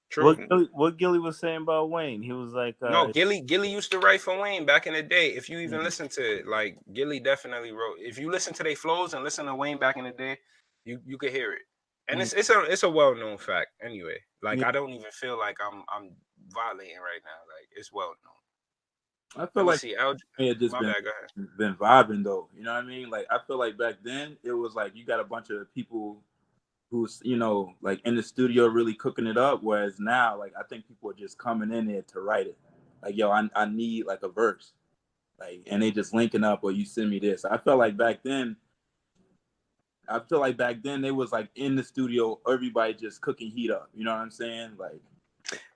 True.
What Gilly was saying about Wayne, he was like,
no, Gilly used to write for Wayne back in the day. If you even listen to it, like Gilly definitely wrote. If you listen to their flows and listen to Wayne back in the day, you could hear it. And it's a well-known fact anyway. Like I don't even feel like I'm violating right now. Like it's well known.
I feel like it just been vibing though. You know what I mean? Like I feel like back then it was like you got a bunch of people who's like in the studio really cooking it up. Whereas now, like I think people are just coming in there to write it. Like yo, I need like a verse, like and they just linking up or you send me this. I felt like back then. They was like in the studio, everybody just cooking heat up. You know what I'm saying? Like,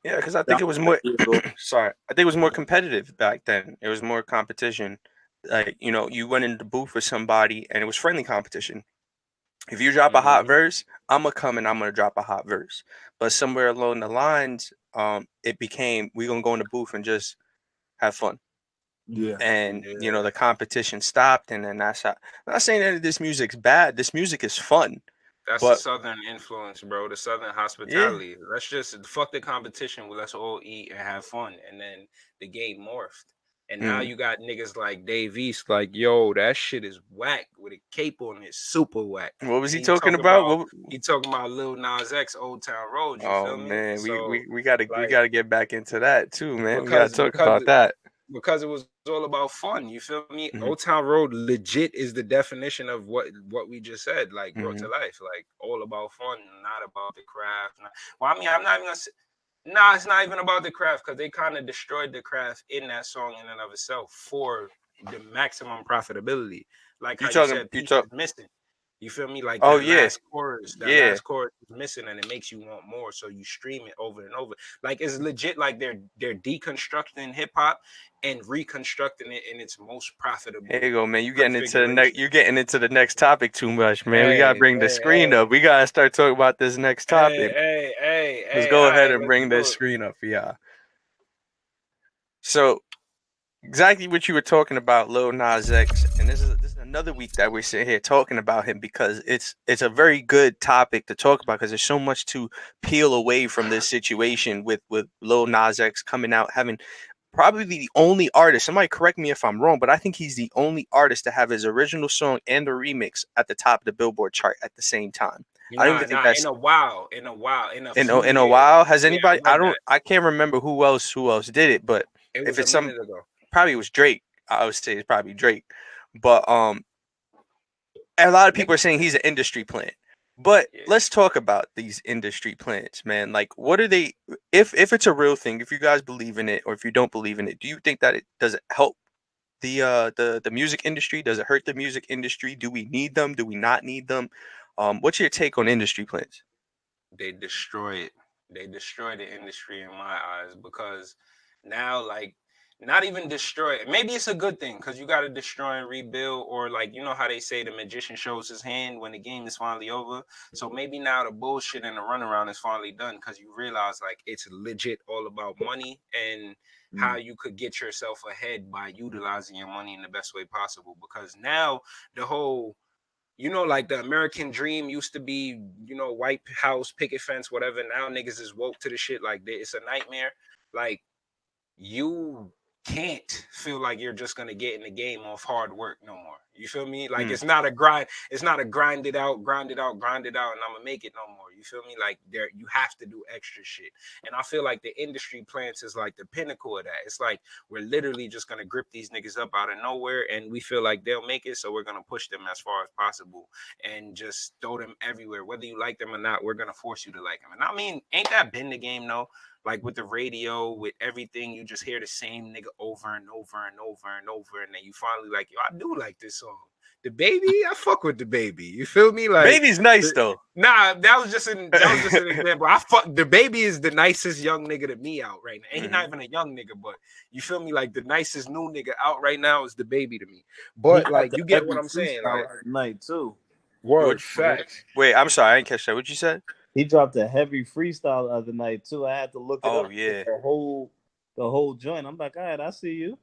yeah, because I think it was more. Sorry, I think it was more competitive back then. It was more competition. Like you went in the booth with somebody, and it was friendly competition. If you drop a hot verse, I'm gonna come and I'm gonna drop a hot verse. But somewhere along the lines, it became we gonna go in the booth and just have fun.
Yeah,
and the competition stopped, and then that's how. I'm not saying that this music's bad. This music is fun.
That's the Southern influence, bro. The Southern hospitality. Yeah. Let's just fuck the competition. Let's all eat and have fun, and then the game morphed. And now you got niggas like Dave East, like, yo, that shit is whack with a cape on it, super whack.
What was he talking about?
He talking about Lil Nas X, Old Town Road. You feel me?
Man,
so,
we gotta get back into that too, man. We gotta talk
about
that
because it was all about fun. You feel me? Old Town Road legit is the definition of what we just said, like brought to life, like all about fun, not about the craft. Well, I mean, I'm not even gonna say. Nah, it's not even about the craft because they kind of destroyed the craft in that song in and of itself for the maximum profitability. Like how you said, Peach is missing. You feel me? Like last chorus is missing, and it makes you want more. So you stream it over and over. Like it's legit. Like they're deconstructing hip hop and reconstructing it in its most profitable.
There you go, man. You're getting into the next topic too much, man. We gotta bring the screen up. We gotta start talking about this next topic. Let's go ahead and bring this screen up for y'all. So exactly what you were talking about, Lil Nas X, and this is another week that we're sitting here talking about him because it's a very good topic to talk about because there's so much to peel away from this situation with Lil Nas X coming out having probably the only artist. Somebody correct me if I'm wrong, but I think he's the only artist to have his original song and the remix at the top of the Billboard chart at the same time. I don't even think that's
in a while.
Has anybody? I can't remember who else did it, but if it's some, probably it was Drake. I would say it's probably Drake, but a lot of people are saying he's an industry plant. But let's talk about these industry plants, man. Like, what are they? If it's a real thing, if you guys believe in it, or if you don't believe in it, do you think that does it help the music industry? Does it hurt the music industry? Do we need them? Do we not need them? What's your take on industry plants?
They destroy it. They destroy the industry in my eyes because now, like, not even destroy it. Maybe it's a good thing because you got to destroy and rebuild, or like, you know how they say the magician shows his hand when the game is finally over. So maybe now the bullshit and the runaround is finally done because you realize like it's legit all about money and how you could get yourself ahead by utilizing your money in the best way possible. Because now the whole, you know, like the American dream used to be, you know, White House, picket fence, whatever. Now niggas is woke to the shit. Like it's a nightmare. Like you can't feel like you're just gonna get in the game off hard work no more. You feel me? Like it's not a grind. It's not a grind it out, and I'm gonna make it no more. You feel me? Like you have to do extra shit. And I feel like the industry plants is like the pinnacle of that. It's like we're literally just gonna grip these niggas up out of nowhere, and we feel like they'll make it, so we're gonna push them as far as possible and just throw them everywhere. Whether you like them or not, we're gonna force you to like them. And I mean, ain't that been the game though? Like with the radio, with everything, you just hear the same nigga over and over and over and over, and then you finally like, yo, I do like this song. The Baby, I fuck with the Baby. You feel me? Like
Baby's nice though.
Nah, that was just an example. The Baby is the nicest young nigga to me out right now. And he's not even a young nigga, but you feel me? Like the nicest new nigga out right now is the Baby to me. But like you get what I'm saying. Like
night too.
Word facts.
Wait, I'm sorry, I didn't catch that. What you said?
He dropped a heavy freestyle the other night too. I had to look it up.
Oh yeah,
the whole joint. I'm like, all right, I see you.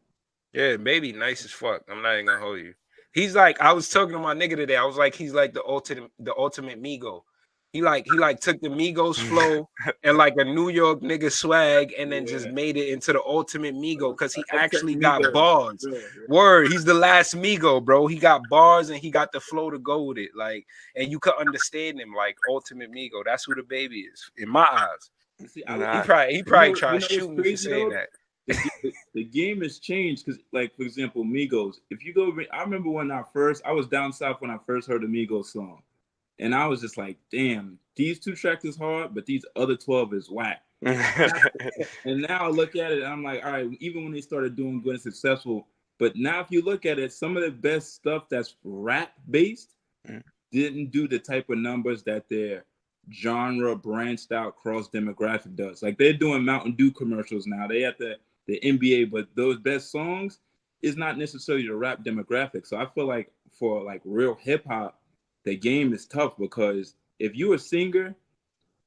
Yeah, Baby, nice as fuck. I'm not even gonna hold you. He's like, I was talking to my nigga today. I was like, he's like the ultimate Migo. He took the Migos flow and like a New York nigga swag and then just made it into the ultimate Migo because he actually got bars. Word, he's the last Migo, bro. He got bars and he got the flow to go with it. Like, and you could understand him like ultimate Migo. That's who the Baby is in my eyes. See, he probably tried to shoot me for saying that.
The game has changed because, like, for example, Migos. If you go, I remember when I was down south when I first heard a Migos song. And I was just like, damn, these 2 tracks is hard, but these other 12 is whack. And now I look at it and I'm like, all right, even when they started doing good and successful, but now if you look at it, some of the best stuff that's rap based didn't do the type of numbers that their genre branched out cross demographic does. Like they're doing Mountain Dew commercials now. They at the NBA, but those best songs is not necessarily the rap demographic. So I feel like for like real hip hop, the game is tough because if you're a singer,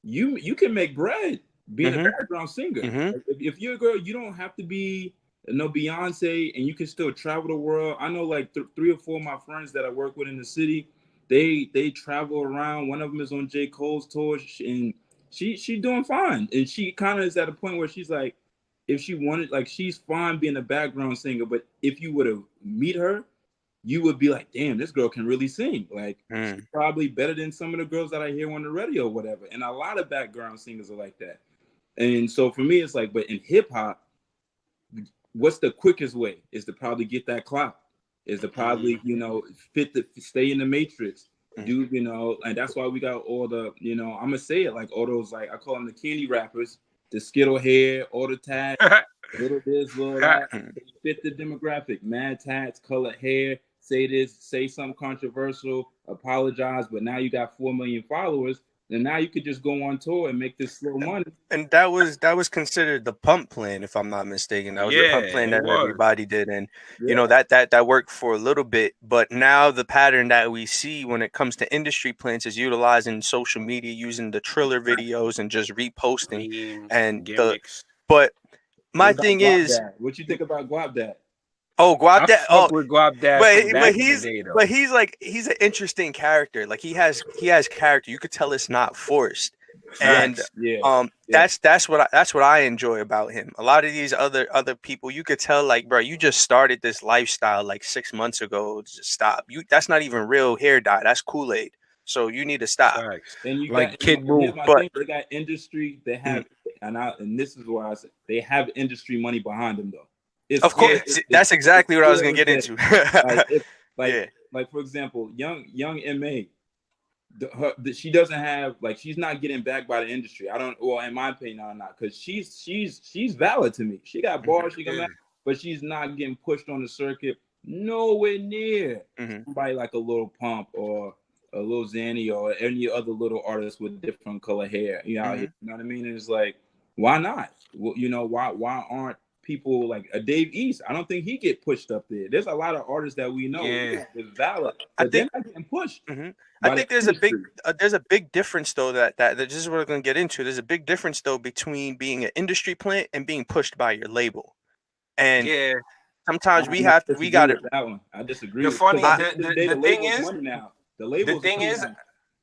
you can make bread being a background singer. If you're a girl, you don't have to be no Beyonce, and you can still travel the world. I know like 3 or 4 of my friends that I work with in the city, they travel around. One of them is on J. Cole's tour, and she doing fine. And she kind of is at a point where she's like, if she wanted, like, she's fine being a background singer, but if you were to meet her, you would be like, damn, this girl can really sing. Like, she's probably better than some of the girls that I hear on the radio or whatever. And a lot of background singers are like that. And so for me, it's like, but in hip hop, what's the quickest way? Is to probably get that clout. Is to probably, you know, stay in the matrix. Do, you know, and that's why we got all the, you know, I'm gonna say it, like all those, like, I call them the candy rappers, the Skittle hair, all the tags, little this, little that. They fit the demographic. Mad tats, colored hair, say this, say something controversial, apologize, but now you got 4 million followers. And now you could just go on tour and make this slow money.
And that was considered the pump plan, if I'm not mistaken. That was the pump plan that everybody did. And, you know, that worked for a little bit. But now the pattern that we see when it comes to industry plans is utilizing social media, using the Triller videos and just reposting.
Memes,
and
gimmicks.
But my thing is,
what you think about Guap Dad?
Oh, Guap Dad. Oh,
with Guap Dad.
But he's an interesting character. Like he has character. You could tell it's not forced. And that's what I enjoy about him. A lot of these other people, you could tell, like, bro, you just started this lifestyle like 6 months ago. Just stop. That's not even real hair dye. That's Kool-Aid. So you need to stop.
And you
like
got
Kid Boo,
but they got industry. They have, and this is why I say they have industry money behind them, though.
Of course, that's exactly what I was gonna get into.
like for example, young MA, she doesn't have, like, she's not getting backed by the industry. I don't, well, in my opinion, I'm not, because she's valid to me. She got bars, she got but she's not getting pushed on the circuit nowhere near somebody like a Lil Pump or a Lil Xanny or any other little artist with different color hair. You know, you know what I mean? And it's like, why not? Well, you know, why aren't people like a Dave East? I don't think he get pushed up there. There's a lot of artists that we know is valid, but they're not getting pushed.
I think there's a big difference though that this is what we're gonna get into. There's a big difference though between being an industry plant and being pushed by your label. And sometimes we got it.
That one I disagree.
The thing is,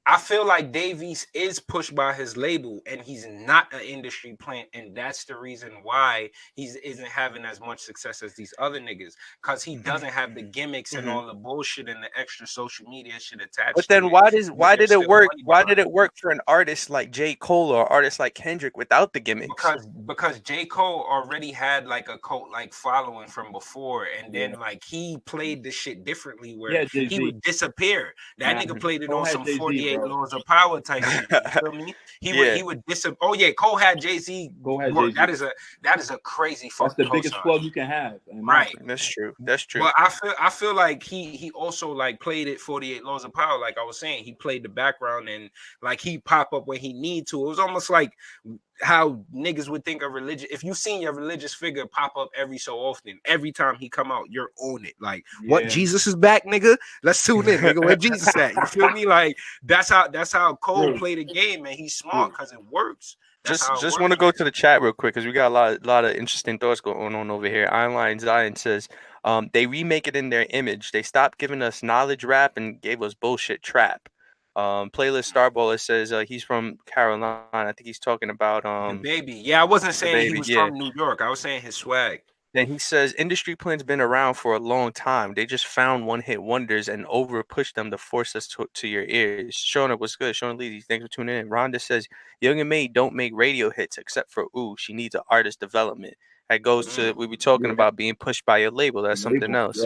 I feel like Dave East is pushed by his label, and he's not an industry plant, and that's the reason why he isn't having as much success as these other niggas, because he doesn't have the gimmicks and all the bullshit and the extra social media shit attached.
But then why did it work? Why did it work for an artist like J. Cole or artist like Kendrick without the gimmicks?
Because J. Cole already had like a cult like following from before, and then like he played this shit differently where he would disappear. That nigga played it on some 48 Laws of Power type shit. You feel me? He would disappear. Oh yeah, Cole had Jay-Z. That is a crazy fucking.
That's the biggest plug you can have.
Right.
That's true.
But I feel like he also like played it 48 Laws of Power. Like I was saying, he played the background and like he pop up when he need to. It was almost like how niggas would think of religion. If you seen your religious figure pop up every so often, every time he come out, you're on it. Like, what, Jesus is back, nigga? Let's tune in, nigga. Where Jesus at? You feel me? Like that's how Cole played the game, and he's smart because it works.
Just want to go to the chat real quick because we got a lot of interesting thoughts going on over here. Einline Zion says they remake it in their image. They stopped giving us knowledge rap and gave us bullshit trap. Playlist Starballer says he's from Carolina. I think he's talking about
Baby. Yeah, I wasn't saying he was from New York. I was saying his swag.
Then he says industry plan's been around for a long time. They just found one-hit wonders and over-pushed them to force us to your ears. Shona, what's good? Shona Lee, thanks for tuning in. Rhonda says Young and May don't make radio hits except for Ooh, she needs an artist development. That goes to we be talking about being pushed by your label. That's something else.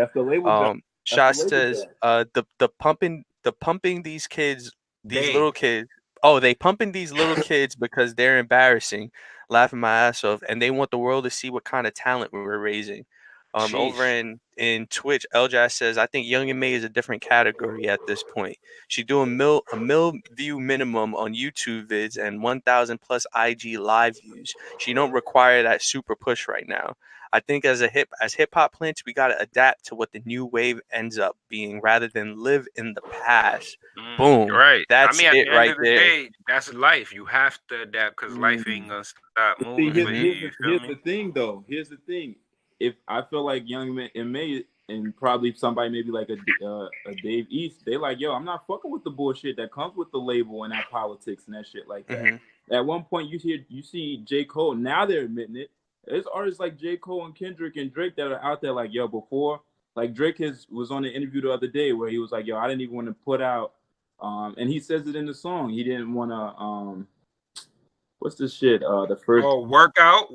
Shot says the pumping these kids, little kids. Oh, they pumping these little kids because they're embarrassing, laughing my ass off, and they want the world to see what kind of talent we're raising. Over in Twitch, Eljaz says, I think Young and May is a different category at this point. She doing a mil view minimum on YouTube vids and 1,000 plus IG live views. She don't require that super push right now. I think as hip hop plants, we got to adapt to what the new wave ends up being rather than live in the past. Boom.
Right.
That's
at
it
the end
right
of the
there.
Day, that's life. You have to adapt because life ain't going to stop moving.
Here's the thing, though. Here's the thing. If I feel like Young and May and probably somebody maybe like a Dave East, they like, yo, I'm not fucking with the bullshit that comes with the label and that politics and that shit like that. At one point, you see J. Cole. Now they're admitting it. There's artists like J. Cole and Kendrick and Drake that are out there like, yo, before, like Drake was on an interview the other day where he was like, yo, I didn't even want to put out, and he says it in the song. He didn't want to, what's this shit? The first.
Oh, workout.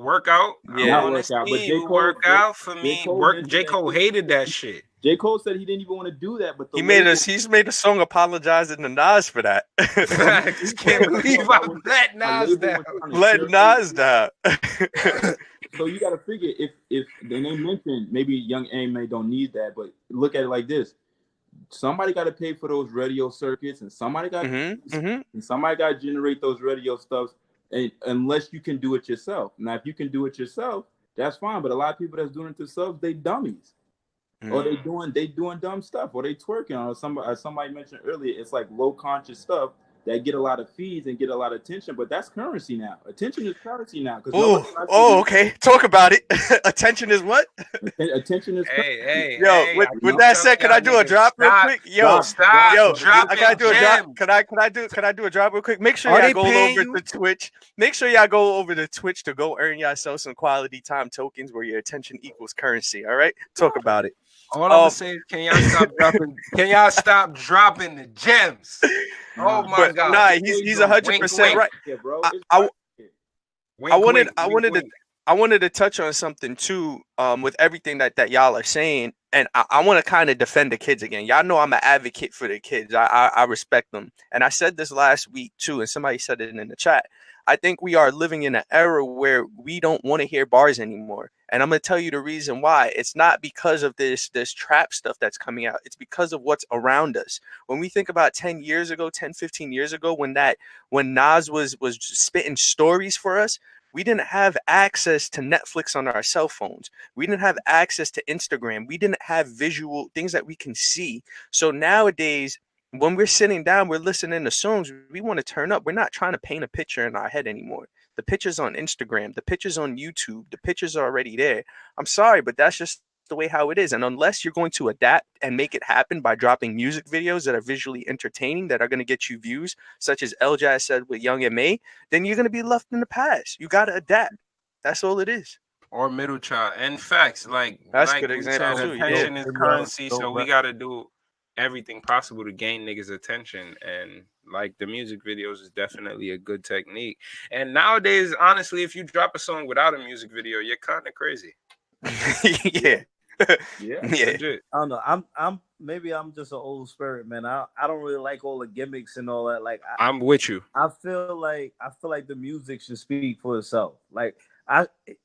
Yeah,
not workout, but J. Cole,
work out for me. J. Cole hated that shit.
J. Cole said he didn't even want to do that, but
he's made a song apologizing to Nas for that.
I just can't believe I let Nas down.
Let Nas down.
So you got to figure if they mentioned maybe young AMA don't need that, but look at it like this: somebody got to pay for those radio circuits, and somebody got and somebody got to generate those radio stuffs. And unless you can do it yourself. Now, if you can do it yourself, that's fine. But a lot of people that's doing it themselves, they dummies. Or they doing dumb stuff, or they twerking, or somebody mentioned earlier, it's like low conscious stuff that get a lot of feeds and get a lot of attention, but that's currency now. Attention is currency now.
Okay. Talk about it. Attention is what?
Attention is currency.
Hey, with that said, can I do a drop real quick? I gotta do a drop. Can I do a drop real quick? Make sure y'all go over to Twitch. Make sure y'all go over to Twitch to go earn yourself some quality time tokens where your attention equals currency. All right, talk about it.
All I'm gonna say is, can y'all stop dropping the gems? Oh my God!
Nah, he's 100% right. I wanted to touch on something too. With everything that y'all are saying, and I want to kind of defend the kids again. Y'all know I'm an advocate for the kids. I respect them, and I said this last week too, and somebody said it in the chat. I think we are living in an era where we don't want to hear bars anymore. And I'm going to tell you the reason why. It's not because of this trap stuff that's coming out. It's because of what's around us. When we think about 15 years ago, when Nas was spitting stories for us, we didn't have access to Netflix on our cell phones. We didn't have access to Instagram. We didn't have visual things that we can see. So nowadays, when we're sitting down, we're listening to songs, we want to turn up. We're not trying to paint a picture in our head anymore. The picture's on Instagram. The picture's on YouTube. The pictures are already there. I'm sorry, but that's just the way how it is. And unless you're going to adapt and make it happen by dropping music videos that are visually entertaining, that are going to get you views, such as El Jazz said with Young M.A., then you're going to be left in the past. You got to adapt. That's all it is.
Or middle child. And facts,
that's a good example too.
Attention is currency, so we got to do everything possible to gain niggas' attention, and like the music videos is definitely a good technique. And nowadays, honestly, if you drop a song without a music video, you're kind of crazy.
Yeah.
I don't know. I'm just an old spirit, man. I don't really like all the gimmicks and all that. Like
I'm with you.
I feel like the music should speak for itself. Like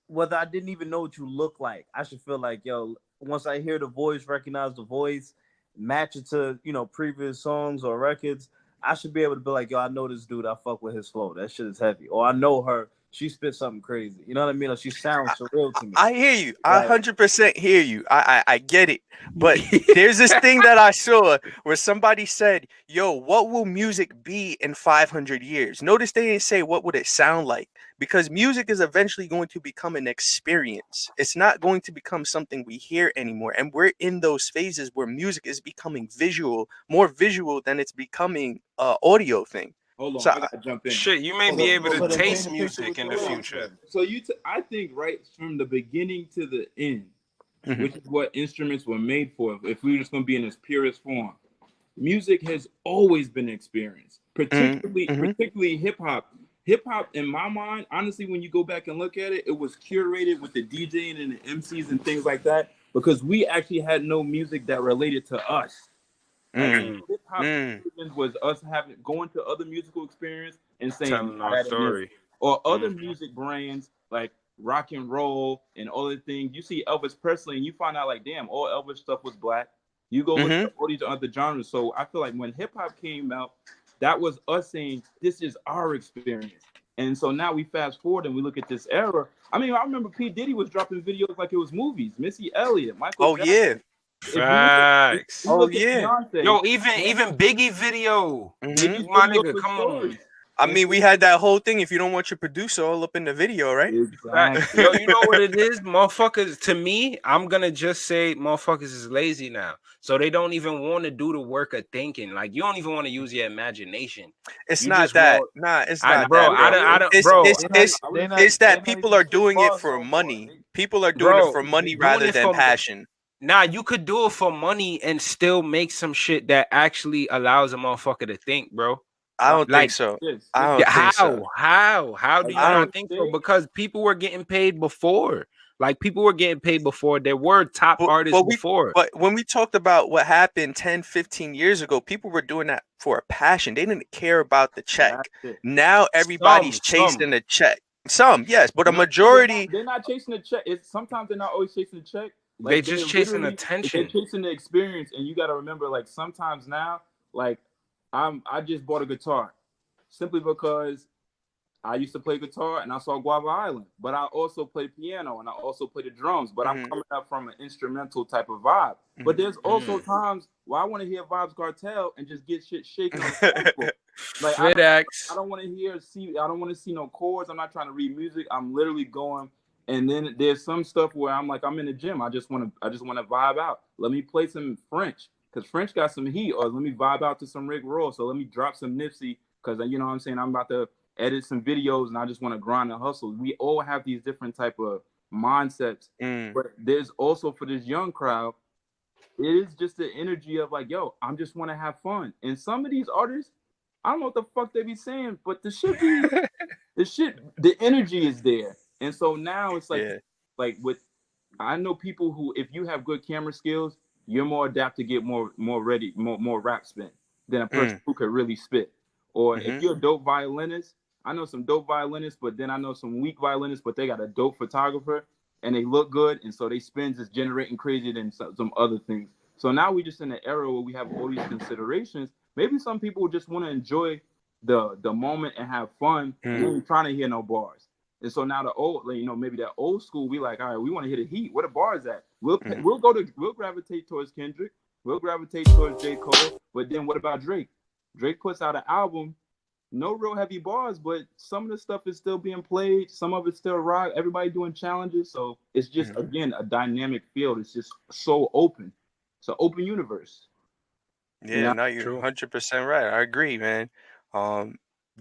whether I didn't even know what you look like, I should feel like, yo, once I hear the voice, recognize the voice, match it to, previous songs or records, I should be able to be like, yo, I know this dude, I fuck with his flow. That shit is heavy. Or I know her, she spit something crazy. You know what I mean? Or she sounds surreal to me.
I hear you. I 100% hear you. I get it. But there's this thing that I saw where somebody said, yo, what will music be in 500 years? Notice they didn't say what would it sound like, because music is eventually going to become an experience. It's not going to become something we hear anymore. And we're in those phases where music is becoming more visual than it's becoming an audio thing.
Hold on, so I gotta jump in.
Shit, you may be able to taste music in the future.
So I think right from the beginning to the end, which is what instruments were made for. If we were just gonna be in its purest form, music has always been experienced, particularly hip hop. Hip hop, in my mind, honestly, when you go back and look at it, it was curated with the DJing and the MCs and things like that, because we actually had no music that related to us. Hip hop was us going to other musical experience and saying
telling our story,
or other music brands like rock and roll and other things. You see Elvis Presley and you find out like, damn, all Elvis stuff was black. You go look at all these other genres. So I feel like when hip hop came out, that was us saying this is our experience. And so now we fast forward and we look at this era. I mean, I remember P. Diddy was dropping videos like it was movies. Missy Elliott, Michael Jackson.
Yeah.
Facts.
Yeah.
Yo, even Biggie video. My nigga, come on.
I mean, we had that whole thing. If you don't want your producer all up in the video, right?
Exactly.
Yo, you know what it is, motherfuckers. To me, I'm gonna just say motherfuckers is lazy now, so they don't even want to do the work of thinking. Like you don't even want to use your imagination.
It's
You
not
just
that.
want,
Nah, it's
I,
not
bro.
that,
I
bro.
don't,
It's
bro.
it's that people are doing it for money. People are doing it for money rather than passion.
Nah, you could do it for money and still make some shit that actually allows a motherfucker to think, bro.
I don't think so. I don't think so.
How do you not think so? Because people were getting paid before. Like people were getting paid before. There were top artists before.
But when we talked about what happened 10, 15 years ago, people were doing that for a passion. They didn't care about the check. Now everybody's chasing the check. Some, yes, but a majority.
They're not chasing the check. Sometimes they're not always chasing the check.
Like, they just chasing attention.
They're chasing the experience, and you got to remember, like sometimes now, like I just bought a guitar simply because I used to play guitar and I saw Guava Island, but I also play piano and I also play the drums. But I'm coming up from an instrumental type of vibe. But there's also times where I want to hear Vibes Cartel and just get shit shaking on the floor. Like I don't want to I don't want to see no chords. I'm not trying to read music. I'm literally going. And then there's some stuff where I'm like, I'm in the gym. I just want to vibe out. Let me play some French because French got some heat. Or let me vibe out to some Rick Ross. So let me drop some Nipsey because you know what I'm saying. I'm about to edit some videos and I just want to grind and hustle. We all have these different type of mindsets. But there's also for this young the it is just the energy of like, yo, I just want to have fun. And some of these artists, I don't know what the fuck they be saying, but the energy is there. And so now it's like, I know people who, if you have good camera skills, you're more adept to get more rap spin than a person who could really spit. Or if you're a dope violinist, I know some dope violinists, but then I know some weak violinists, but they got a dope photographer and they look good. And so they spins is generating crazier than some other things. So now we're just in an era where we have all these considerations. Maybe some people just want to enjoy the moment and have fun and ain't trying to hear no bars. And so now the old, maybe that old school, we like, all right, we want to hit a heat. Where the bars at? We'll gravitate towards Kendrick. We'll gravitate towards J. Cole. But then what about Drake? Drake puts out an album, no real heavy bars, but some of the stuff is still being played. Some of it's still rock. Everybody doing challenges. So it's just, again, a dynamic field. It's just so open. It's an open universe.
Yeah, no, you're 100% right. I agree, man.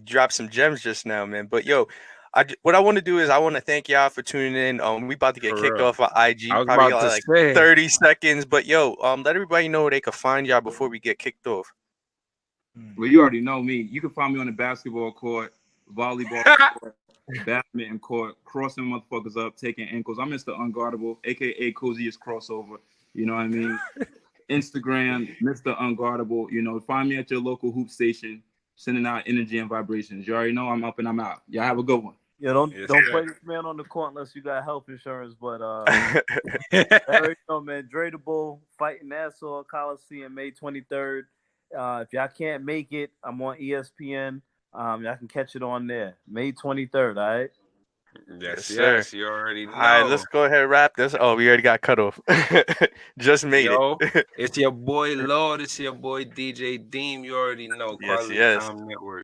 Dropped some gems just now, man. But yo, what I want to do is I want to thank y'all for tuning in. We about to get kicked off on IG. Probably got like 30 seconds. But yo, let everybody know where they can find y'all before we get kicked off.
Well, you already know me. You can find me on the basketball court, volleyball court, badminton court, crossing motherfuckers up, taking ankles. I'm Mr. Unguardable, aka Coziest Crossover. You know what I mean? Instagram, Mr. Unguardable. Find me at your local hoop station, sending out energy and vibrations. You already know I'm up and I'm out. Y'all have a good one.
Yeah, don't play this man on the court unless you got health insurance. But I already know, man. Dre the Bull fighting Nassau Coliseum May 23rd. If y'all can't make it, I'm on ESPN. Y'all can catch it on there. May 23rd, all right?
Yes, you already know.
All right, let's go ahead and wrap this. Oh, we already got cut off. Just made it.
It's your boy LAUD. It's your boy DJ Deem. You already know. QualityTimeNetwork.